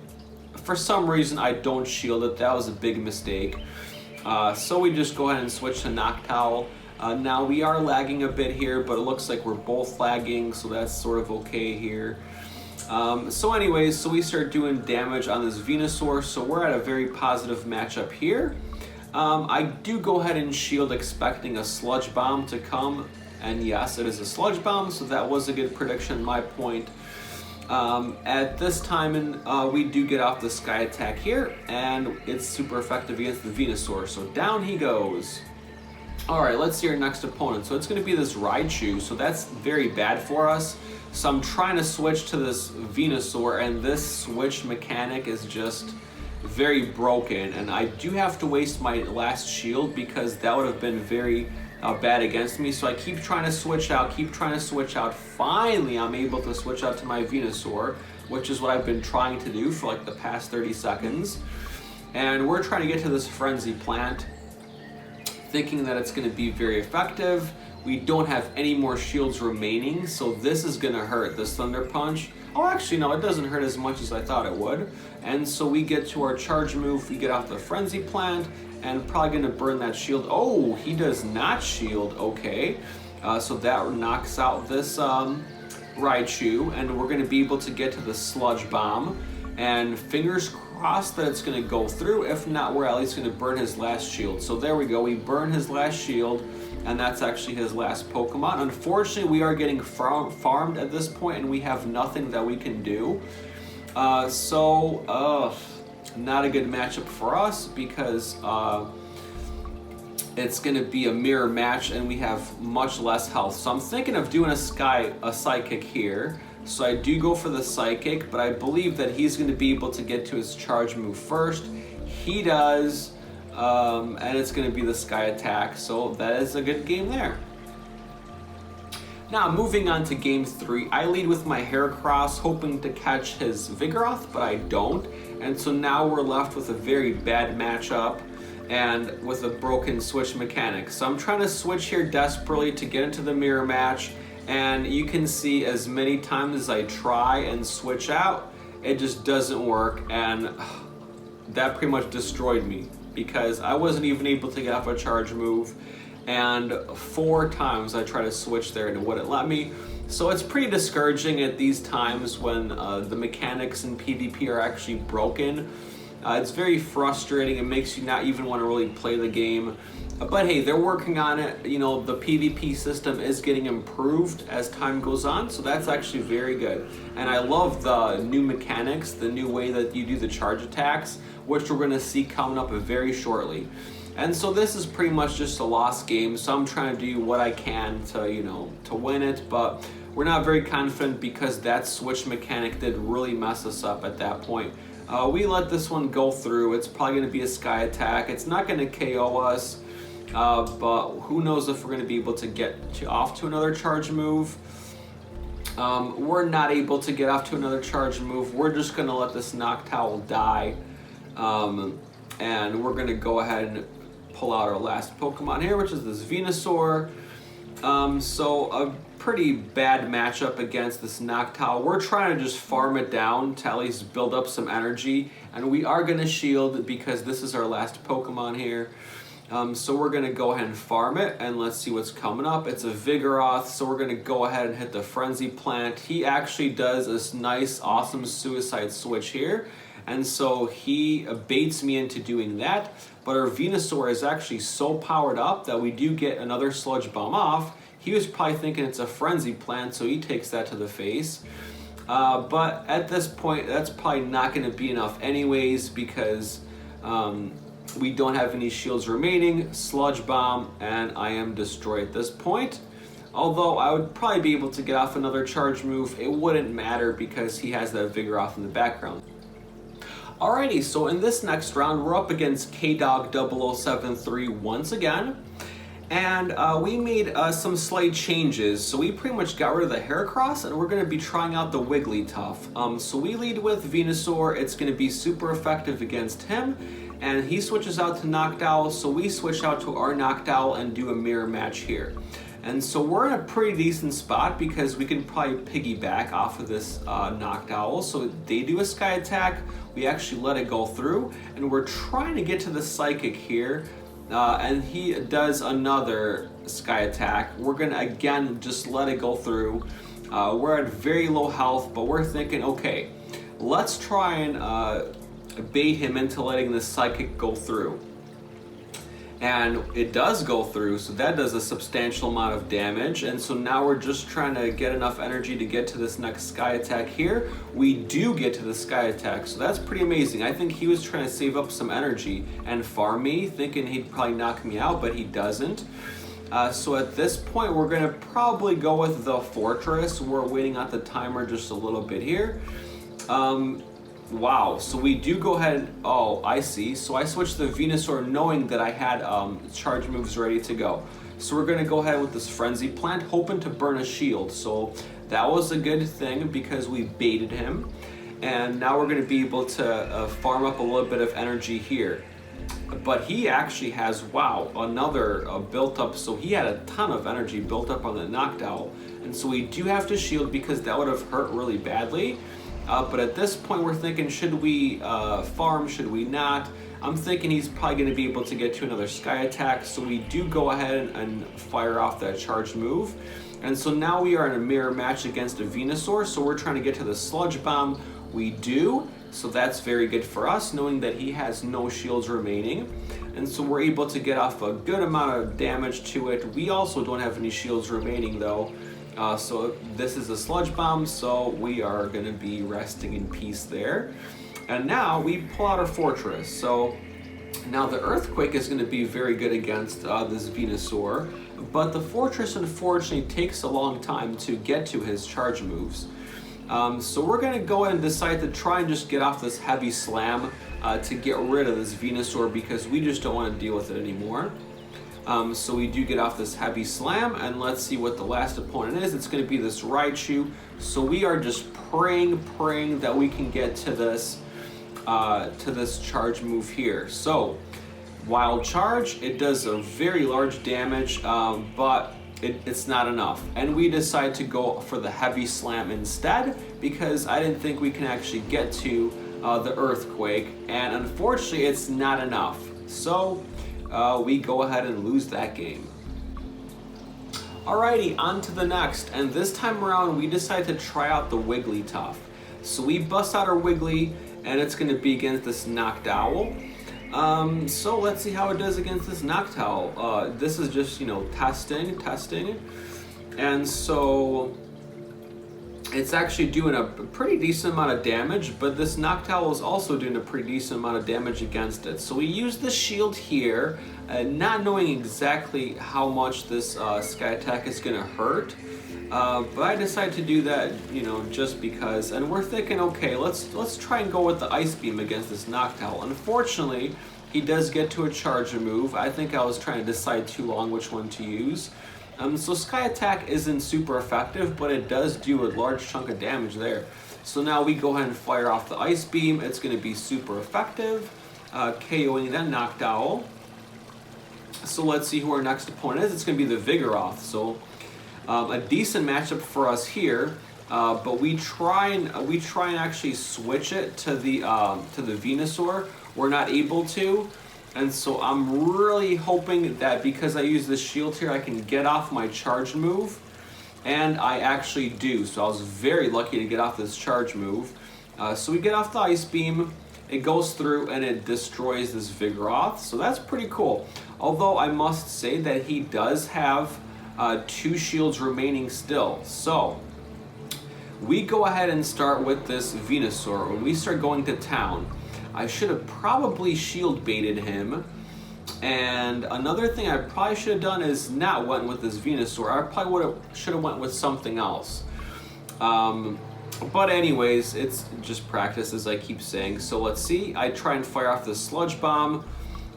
For some reason, I don't shield it. That was a big mistake. So we just go ahead and switch to Noctowl. Now we are lagging a bit here, but it looks like we're both lagging, so that's sort of okay here. So anyways, so we start doing damage on this Venusaur, so we're at a very positive matchup here. I do go ahead and shield expecting a Sludge Bomb to come, and yes, it is a Sludge Bomb, so that was a good prediction, my point. At this time, we do get off the Sky Attack here, and it's super effective against the Venusaur, so down he goes. Alright, let's see our next opponent. So it's going to be this Raichu, so that's very bad for us. So I'm trying to switch to this Venusaur, and this switch mechanic is just very broken. And I do have to waste my last shield because that would have been very bad against me. So I keep trying to switch out, Finally, I'm able to switch out to my Venusaur, which is what I've been trying to do for like the past 30 seconds. And we're trying to get to this Frenzy Plant, thinking that it's going to be very effective. We don't have any more shields remaining, so this is going to hurt, this Thunder Punch. Oh, actually, no, it doesn't hurt as much as I thought it would. And so we get to our charge move, we get off the Frenzy Plant, and probably going to burn that shield. Oh, he does not shield, okay. So that knocks out this Raichu, and we're going to be able to get to the Sludge Bomb. And fingers crossed that it's going to go through. If not, we're at least going to burn his last shield. So there we go. We burn his last shield, and that's actually his last Pokemon. Unfortunately, we are getting farmed at this point, and we have nothing that we can do. Not a good matchup for us because it's going to be a mirror match and we have much less health. So I'm thinking of doing a psychic here. So I do go for the psychic, but I believe that he's going to be able to get to his charge move first. He does, and it's going to be the sky attack. So that is a good game there. Now moving on to game 3, I lead with my Heracross, hoping to catch his Vigoroth, but I don't. And so now we're left with a very bad matchup and with a broken switch mechanic. So I'm trying to switch here desperately to get into the mirror match, and you can see as many times as I try and switch out, it just doesn't work, and that pretty much destroyed me because I wasn't even able to get off a charge move. And 4 times I tried to switch there and it wouldn't let me. So it's pretty discouraging at these times when the mechanics in PvP are actually broken. It's very frustrating. It makes you not even want to really play the game. But hey, they're working on it. You know, the PvP system is getting improved as time goes on, so that's actually very good. And I love the new mechanics, the new way that you do the charge attacks, which we're going to see coming up very shortly. And so this is pretty much just a lost game, so I'm trying to do what I can to, you know, to win it, but we're not very confident because that switch mechanic did really mess us up at that point. We let this one go through. It's probably going to be a sky attack. It's not going to KO us, but who knows if we're going to be able to get off to another charge move. We're not able to get off to another charge move. We're just going to let this Noctowl die, and we're going to go ahead and pull out our last Pokemon here, which is this Venusaur. So a pretty bad matchup against this Noctowl. We're trying to just farm it down to at least build up some energy, and we are going to shield because this is our last Pokemon here. So we're going to go ahead and farm it, and let's see what's coming up. It's a Vigoroth, so we're going to go ahead and hit the Frenzy Plant. He actually does this nice, awesome Suicide Switch here, and so he baits me into doing that. But our Venusaur is actually so powered up that we do get another Sludge Bomb off. He was probably thinking it's a Frenzy Plant, so he takes that to the face. But at this point, that's probably not going to be enough anyways because we don't have any shields remaining. Sludge Bomb, and I am destroyed at this point. Although I would probably be able to get off another charge move, it wouldn't matter because he has that Vigoroth in the background. Alrighty, so in this next round, we're up against KDog0073 once again. And we made some slight changes. So we pretty much got rid of the Heracross, and we're going to be trying out the Wigglytuff. So we lead with Venusaur. It's going to be super effective against him. And he switches out to Noctowl, so we switch out to our Noctowl and do a mirror match here. And so we're in a pretty decent spot because we can probably piggyback off of this Noctowl. So they do a sky attack, we actually let it go through, and we're trying to get to the Psychic here, and he does another sky attack. We're gonna again just let it go through. We're at very low health, but we're thinking, okay, let's try and bait him into letting the Psychic go through. And it does go through, so that does a substantial amount of damage. And so now we're just trying to get enough energy to get to this next sky attack here. We do get to the sky attack, so that's pretty amazing. I think he was trying to save up some energy and farm me, thinking he'd probably knock me out, but he doesn't. So at this point, we're gonna probably go with the Fortress. We're waiting on the timer just a little bit here. Wow, so we do go ahead and, oh, I see. So I switched the Venusaur knowing that I had charge moves ready to go. So we're gonna go ahead with this Frenzy Plant, hoping to burn a shield. So that was a good thing because we baited him. And now we're gonna be able to farm up a little bit of energy here. But he actually has, wow, another built up, so he had a ton of energy built up on the Noctowl. And so we do have to shield because that would have hurt really badly. But at this point, we're thinking, should we farm, should we not? I'm thinking he's probably going to be able to get to another sky attack, so we do go ahead and fire off that charged move. And so now we are in a mirror match against a Venusaur, so we're trying to get to the Sludge Bomb. We do, so that's very good for us, knowing that he has no shields remaining. And so we're able to get off a good amount of damage to it. We also don't have any shields remaining, though. So this is a Sludge Bomb, so we are going to be resting in peace there. And now we pull out our Fortress. So Now the Earthquake is going to be very good against this Venusaur, but the Fortress unfortunately takes a long time to get to his charge moves. So we're going to go ahead and decide to try and just get off this heavy slam to get rid of this Venusaur because we just don't want to deal with it anymore. So we do get off this heavy slam, and let's see what the last opponent is. It's going to be this Raichu. So we are just praying that we can get to this charge move here. So Wild Charge, it does a very large damage, but it's not enough. And we decide to go for the heavy slam instead because I didn't think we can actually get to the Earthquake, and unfortunately it's not enough. So we go ahead and lose that game. Alrighty, on to the next, and this time around we decide to try out the Wigglytuff. So we bust out our Wiggly, and it's going to be against this Noctowl. So let's see how it does against this Noctowl. This is just, testing. And so it's actually doing a pretty decent amount of damage, but this Noctowl is also doing a pretty decent amount of damage against it. So we use the shield here, not knowing exactly how much this Sky Attack is going to hurt. But I decided to do that, just because. And we're thinking, okay, let's try and go with the Ice Beam against this Noctowl. Unfortunately, he does get to a charger move. I think I was trying to decide too long which one to use. So Sky Attack isn't super effective, but it does do a large chunk of damage there. So now we go ahead and fire off the Ice Beam. It's going to be super effective, KOing that Noctowl. So let's see who our next opponent is. It's going to be the Vigoroth. So a decent matchup for us here, but we try and actually switch it to the Venusaur. We're not able to, and so I'm really hoping that because I use this shield here, I can get off my charge move, and I actually do. So I was very lucky to get off this charge move. So we get off the Ice Beam, it goes through, and it destroys this Vigoroth. So that's pretty cool. Although I must say that he does have 2 shields remaining still. So we go ahead and start with this Venusaur. When we start going to town, I should have probably shield baited him. And another thing I probably should have done is not went with this Venusaur. I probably should have went with something else. But anyways, it's just practice, as I keep saying. So let's see. I try and fire off the Sludge Bomb.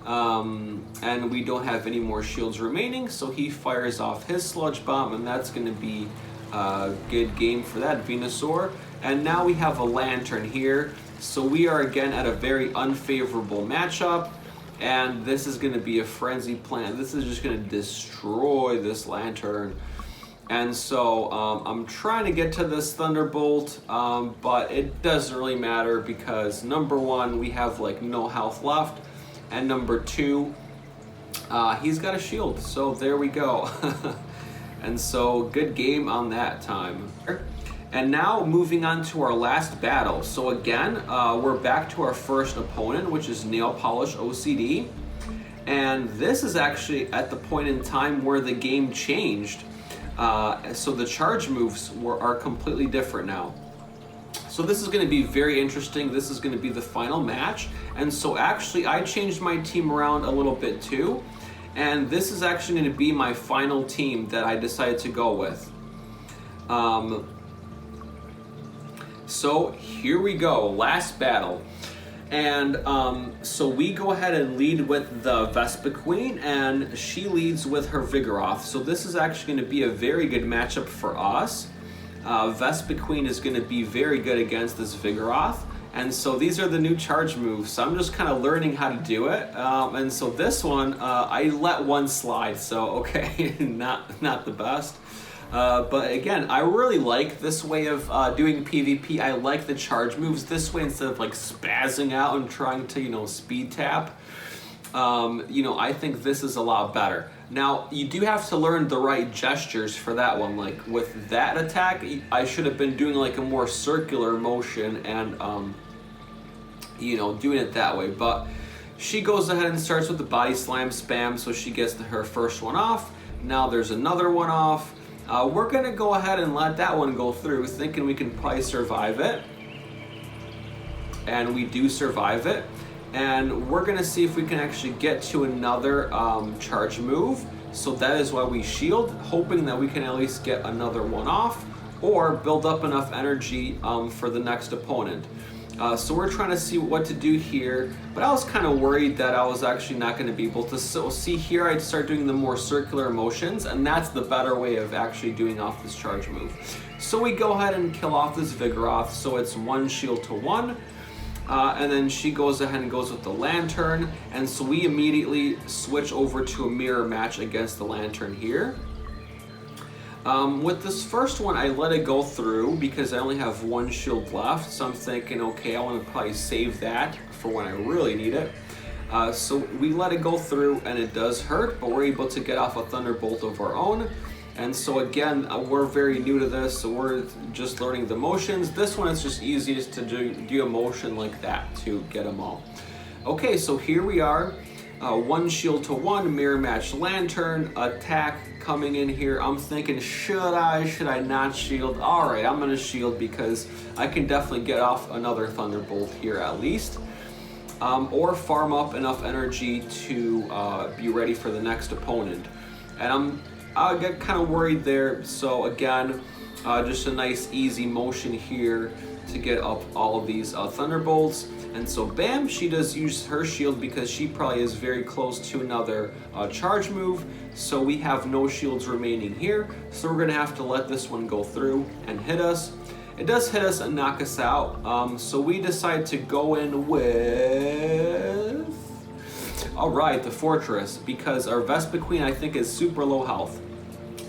And we don't have any more shields remaining, so he fires off his Sludge Bomb, and that's going to be a good game for that Venusaur. And now we have a Lantern here, so we are again at a very unfavorable matchup, and this is going to be a Frenzy Plant. This is just going to destroy this Lantern. And so I'm trying to get to this Thunderbolt, but it doesn't really matter because number one, we have like no health left. And number 2, he's got a shield, so there we go. And so good game on that time. And now moving on to our last battle. So again, we're back to our first opponent, which is Nail Polish OCD. And this is actually at the point in time where the game changed. So the charge moves are completely different now. So this is going to be very interesting. This is going to be the final match. And so actually I changed my team around a little bit too. And this is actually going to be my final team that I decided to go with. So here we go, last battle. And so we go ahead and lead with the Vespiquen, and she leads with her Vigoroth. So this is actually going to be a very good matchup for us. Vespiquen is going to be very good against this Vigoroth, and so these are the new charge moves. So I'm just kind of learning how to do it, and so this one I let one slide. So okay, not the best, but again, I really like this way of doing PvP. I like the charge moves this way instead of like spazzing out and trying to speed tap. I think this is a lot better. Now, you do have to learn the right gestures for that one. Like with that attack, I should have been doing like a more circular motion and, doing it that way. But she goes ahead and starts with the Body Slam spam, so she gets her first one off. Now there's another one off. We're gonna go ahead and let that one go through, thinking we can probably survive it. And we do survive it. and we're gonna see if we can actually get to another charge move. So that is why we shield, hoping that we can at least get another one off or build up enough energy for the next opponent. So we're trying to see what to do here, but I was kind of worried that I was actually not going to be able to. So see here, I'd start doing the more circular motions, and that's the better way of actually doing off this charge move. So we go ahead and kill off this Vigoroth, so it's 1 shield to 1. And then she goes ahead and goes with the Lantern, and so we immediately switch over to a mirror match against the Lantern here. With this first one, I let it go through because I only have 1 shield left, so I'm thinking, okay, I want to probably save that for when I really need it. So we let it go through, and it does hurt, but we're able to get off a Thunderbolt of our own. And so again, we're very new to this, so we're just learning the motions. This one is just easiest to do a motion like that to get them all. Okay, so here we are, 1 shield to 1, mirror match Lantern, attack coming in here. I'm thinking, should I not shield? All right, I'm gonna shield because I can definitely get off another Thunderbolt here at least. Or farm up enough energy to be ready for the next opponent. And I get kind of worried there, so again, just a nice easy motion here to get up all of these Thunderbolts. And so bam, she does use her shield because she probably is very close to another charge move. So we have no shields remaining here, so we're gonna have to let this one go through and hit us. It does hit us and knock us out, so we decide to go in with, all right, the Fortress, because our Vespiquen I think is super low health.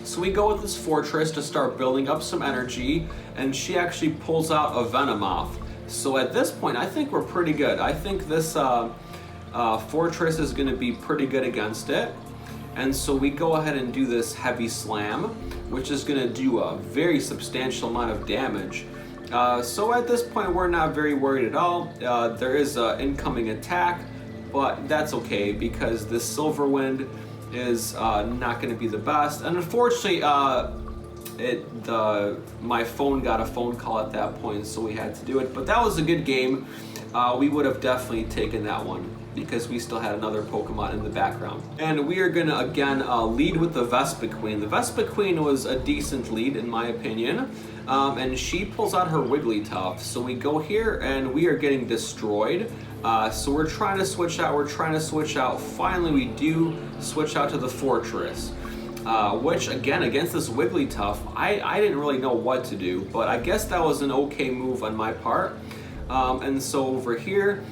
So we go with this Fortress to start building up some energy, and she actually pulls out a Venomoth. So at this point, I think we're pretty good. I think this Fortress is going to be pretty good against it. And so we go ahead and do this Heavy Slam, which is going to do a very substantial amount of damage. So at this point, we're not very worried at all. There is an incoming attack, but that's okay because this Silver Wind is not going to be the best. And unfortunately, my phone got a phone call at that point, so we had to do it. But that was a good game. We would have definitely taken that one because we still had another Pokemon in the background. And we are going to again lead with the Vespiquen. The Vespiquen was a decent lead in my opinion. And she pulls out her Wigglytuff. So we go here and we are getting destroyed. So we're trying to switch out, Finally we do switch out to the Fortress. Which again, against this Wigglytuff, I didn't really know what to do, but I guess that was an okay move on my part. And so over here,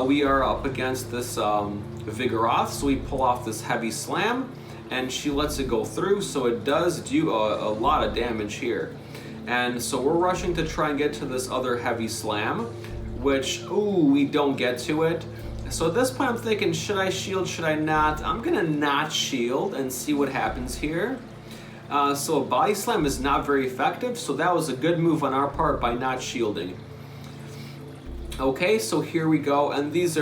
we are up against this Vigoroth, so we pull off this Heavy Slam, and she lets it go through, so it does do a lot of damage here. And so we're rushing to try and get to this other Heavy Slam, which, ooh, we don't get to it. So at this point I'm thinking, should I shield, should I not? I'm gonna not shield and see what happens here. So a Body Slam is not very effective, so that was a good move on our part by not shielding. Okay, so here we go, and these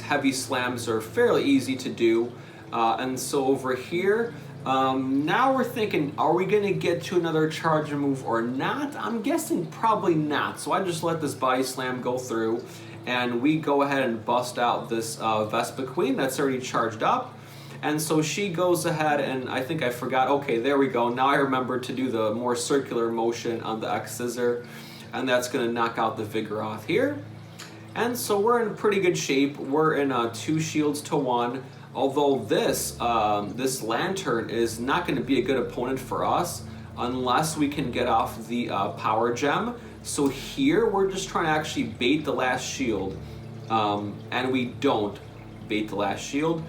Heavy Slams are fairly easy to do. And so over here, now we're thinking, are we gonna get to another charge move or not? I'm guessing probably not, so I just let this Body Slam go through, and we go ahead and bust out this Vespiquen that's already charged up. And so she goes ahead, and I think I forgot, okay, there we go. Now I remember to do the more circular motion on the X Scissor, and that's gonna knock out the Vigoroth here. And so we're in pretty good shape. We're in 2 shields to 1. Although this Lantern is not going to be a good opponent for us unless we can get off the Power Gem. So here we're just trying to actually bait the last shield, and we don't bait the last shield.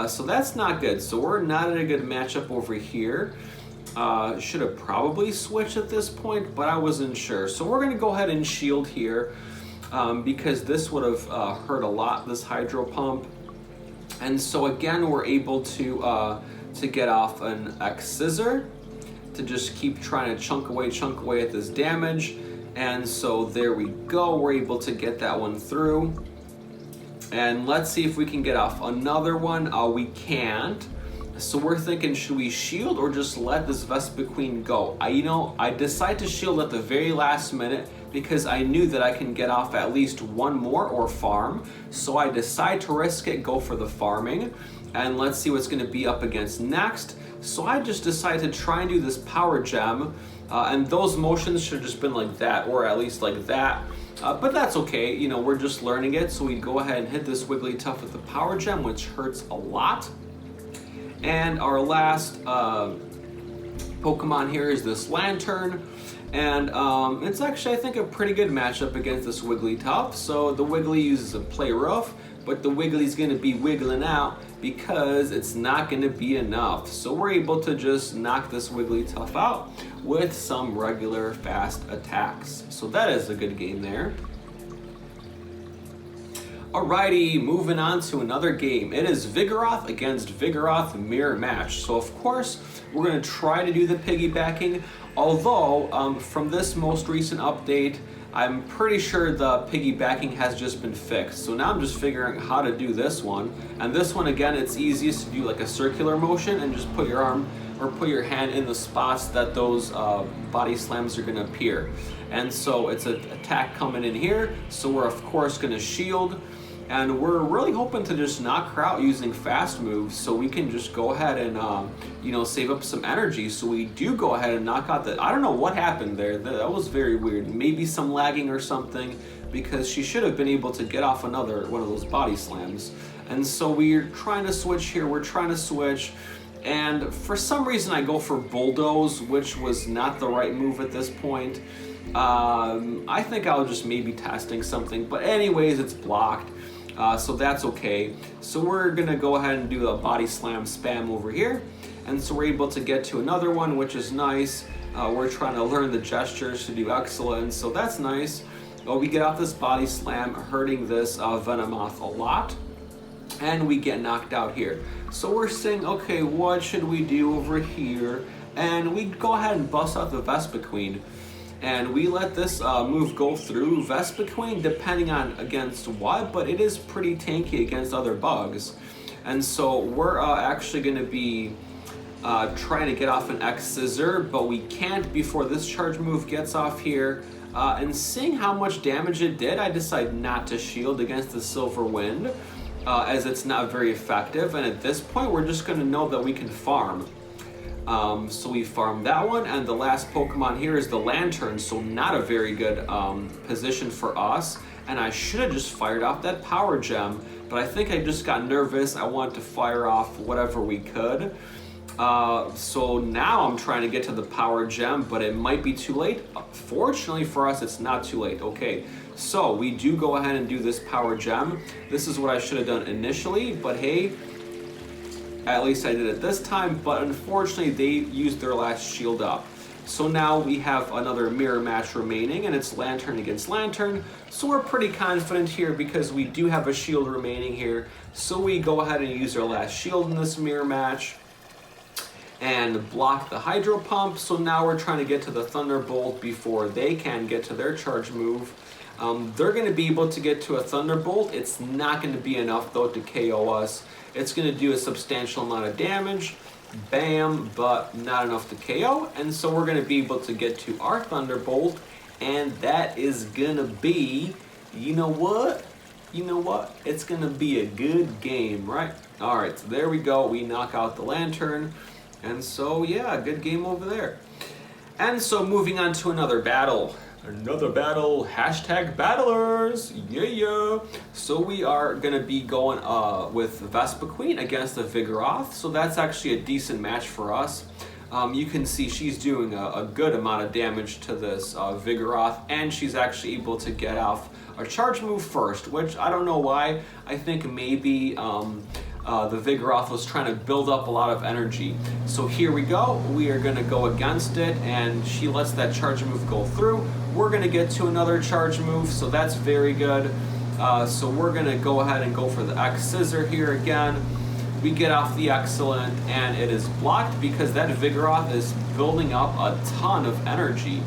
So that's not good. So we're not in a good matchup over here. Should have probably switched at this point, but I wasn't sure. So we're going to go ahead and shield here because this would have hurt a lot, this Hydro Pump. And so again, we're able to get off an X Scissor to just keep trying to chunk away at this damage. And so there we go, we're able to get that one through. And let's see if we can get off another one. We can't. So we're thinking, should we shield or just let this Vespiquen go? I decide to shield at the very last minute because I knew that I can get off at least one more or farm. So I decide to risk it, go for the farming, and let's see what's gonna be up against next. So I just decided to try and do this power gem, and those motions should have just been like that, or at least like that. But that's okay, you know, we're just learning it. So we go ahead and hit this Wigglytuff with the power gem, which hurts a lot. And our last Pokemon here is this Lantern. And it's actually, I think, a pretty good matchup against this Wigglytuff. So the Wiggly uses a Play Rough, but the Wiggly's gonna be wiggling out because it's not gonna be enough. So we're able to just knock this Wigglytuff out with some regular fast attacks. So that is a good game there. Alrighty, moving on to another game. It is Vigoroth against Vigoroth mirror match. So of course, we're gonna try to do the piggybacking, although from this most recent update, I'm pretty sure the piggybacking has just been fixed. So now I'm just figuring out how to do this one. And this one, again, it's easiest to do like a circular motion and just put your arm or put your hand in the spots that those body slams are gonna appear. And so it's an attack coming in here. So we're of course gonna shield. And we're really hoping to just knock her out using fast moves, so we can just go ahead and you know, save up some energy. So we do go ahead and knock out the, I don't know what happened there, that was very weird. Maybe some lagging or something, because she should have been able to get off another one of those body slams. And so we're trying to switch here, and for some reason I go for Bulldoze, which was not the right move at this point. I think I was just maybe testing something, but anyways, it's blocked. So that's okay. So we're gonna go ahead and do a body slam spam over here. And so we're able to get to another one, which is nice. We're trying to learn the gestures to do excellent, so that's nice. We get off this body slam, hurting this Venomoth a lot. And we get knocked out here. So we're saying, okay, what should we do over here? And we go ahead and bust out the Vespiquen. And we let this move go through. Vespiquen, depending on against what, but it is pretty tanky against other bugs. And so we're actually going to be trying to get off an X Scissor, but we can't before this charge move gets off here. And seeing how much damage it did, I decided not to shield against the Silver Wind, as it's not very effective. And at this point, we're just going to know that we can farm. So we farmed that one, and the last Pokemon here is the Lantern, so not a very good position for us. And I should have just fired off that Power Gem, but I think I just got nervous. I wanted to fire off whatever we could. So now I'm trying to get to the Power Gem, but it might be too late. Fortunately for us, it's not too late. Okay, so we do go ahead and do this Power Gem. This is what I should have done initially, but hey, at least I did it this time, but unfortunately they used their last shield up. So now we have another mirror match remaining, and it's Lantern against Lantern. So we're pretty confident here because we do have a shield remaining here. So we go ahead and use our last shield in this mirror match and block the Hydro Pump. So now we're trying to get to the Thunderbolt before they can get to their charge move. They're going to be able to get to a Thunderbolt. It's not going to be enough though to KO us. It's going to do a substantial amount of damage, bam, but not enough to KO. And so we're going to be able to get to our Thunderbolt, and that is going to be, you know what? It's going to be a good game, right? All right, so there we go. We knock out the Lantern. And so, yeah, good game over there. And so moving on to another battle. Hashtag battlers, yeah. So we are gonna be going with Vespiquen against the Vigoroth. So that's actually a decent match for us. You can see she's doing a good amount of damage to this Vigoroth, and she's actually able to get off a charge move first, which I don't know why. I think maybe the Vigoroth was trying to build up a lot of energy. So here we go. We are going to go against it, and she lets that charge move go through. We're going to get to another charge move, so that's very good. So we're going to go ahead and go for the X Scissor here again. We get off the Excellent, and it is blocked because that Vigoroth is building up a ton of energy.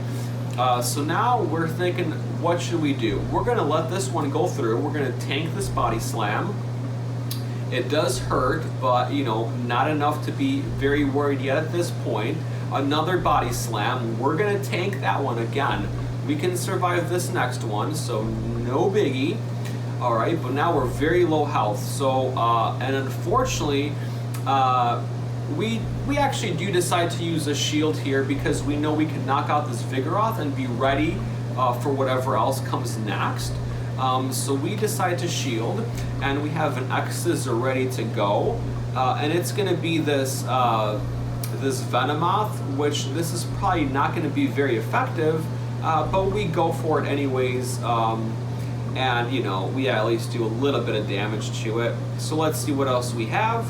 So now we're thinking, what should we do? We're going to let this one go through. We're going to tank this Body Slam. It does hurt, but you know, not enough to be very worried yet at this point. Another Body Slam. We're going to tank that one again. We can survive this next one, so no biggie. All right, but now we're very low health. So, and unfortunately, we actually do decide to use a shield here because we know we can knock out this Vigoroth and be ready for whatever else comes next. So we decide to shield, and we have an X-Scissor ready to go, and it's going to be this this Venomoth, which this is probably not going to be very effective, but we go for it anyways, and you know, we at least do a little bit of damage to it. So let's see what else we have.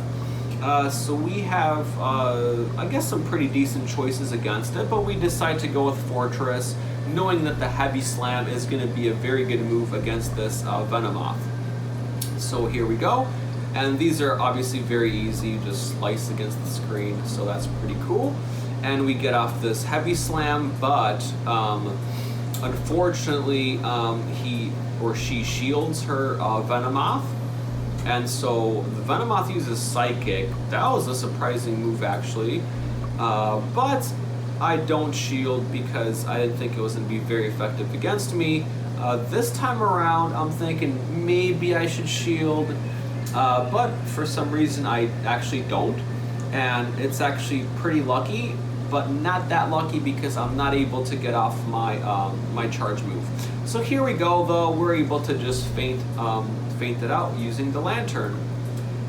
So we have, I guess, some pretty decent choices against it, but we decide to go with Fortress, knowing that the Heavy Slam is going to be a very good move against this Venomoth. So here we go, and these are obviously very easy, just slice against the screen, so that's pretty cool. And we get off this Heavy Slam, but unfortunately he or she shields her Venomoth. And so the Venomoth uses Psychic. That was a surprising move, actually. But I don't shield because I didn't think it was going to be very effective against me. This time around, I'm thinking maybe I should shield. But for some reason, I actually don't. And it's actually pretty lucky, but not that lucky because I'm not able to get off my, my charge move. So here we go, though. We're able to just feint it out using the Lantern.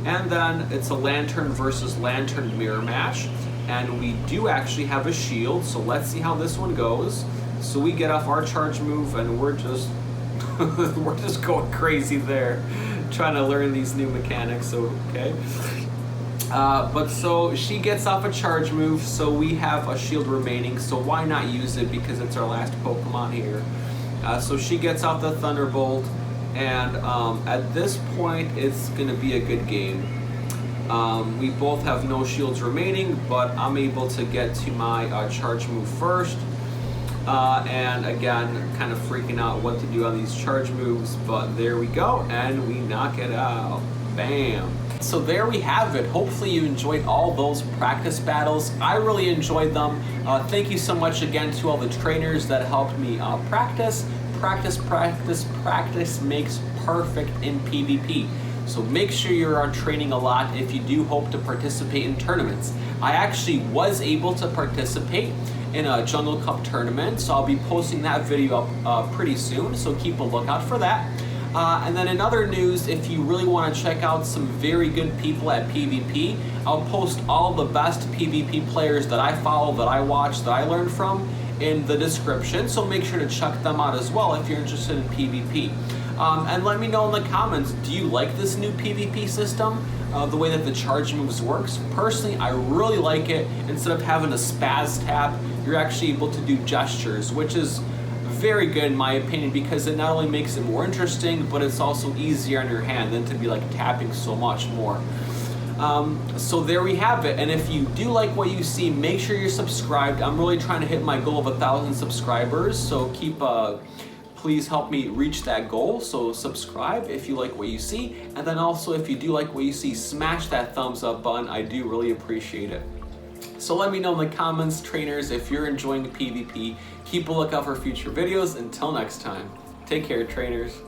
And then it's a Lantern versus Lantern mirror match, and we do actually have a shield, so let's see how this one goes. So we get off our charge move, and we're just we're just going crazy there, trying to learn these new mechanics. Okay, but so she gets off a charge move, so we have a shield remaining, so why not use it because it's our last Pokemon here. So she gets off the Thunderbolt, and at this point it's gonna be a good game. We both have no shields remaining, but I'm able to get to my charge move first, and again kind of freaking out what to do on these charge moves, but there we go, and we knock it out. Bam. So there we have it. Hopefully you enjoyed all those practice battles. I really enjoyed them. Thank you so much again to all the trainers that helped me practice. Practice makes perfect in PvP. So make sure you are training a lot if you do hope to participate in tournaments. I actually was able to participate in a Jungle Cup tournament, so I'll be posting that video up pretty soon, so keep a lookout for that. And then in other news, if you really want to check out some very good people at PvP, I'll post all the best PvP players that I follow, that I watch, that I learn from in the description, so make sure to check them out as well if you're interested in PvP. And let me know in the comments, do you like this new PvP system? The way that the charge moves works? Personally, I really like it. Instead of having a spaz tap, you're actually able to do gestures, which is very good in my opinion because it not only makes it more interesting, but it's also easier on your hand than to be like tapping so much more. So there we have it, and if you do like what you see, make sure you're subscribed. I'm really trying to hit my goal of 1,000 subscribers, so please help me reach that goal. So subscribe if you like what you see, and then also if you do like what you see, smash that thumbs up button. I do really appreciate it. So let me know in the comments, trainers, if you're enjoying PvP. Keep a lookout for future videos. Until next time, take care, trainers.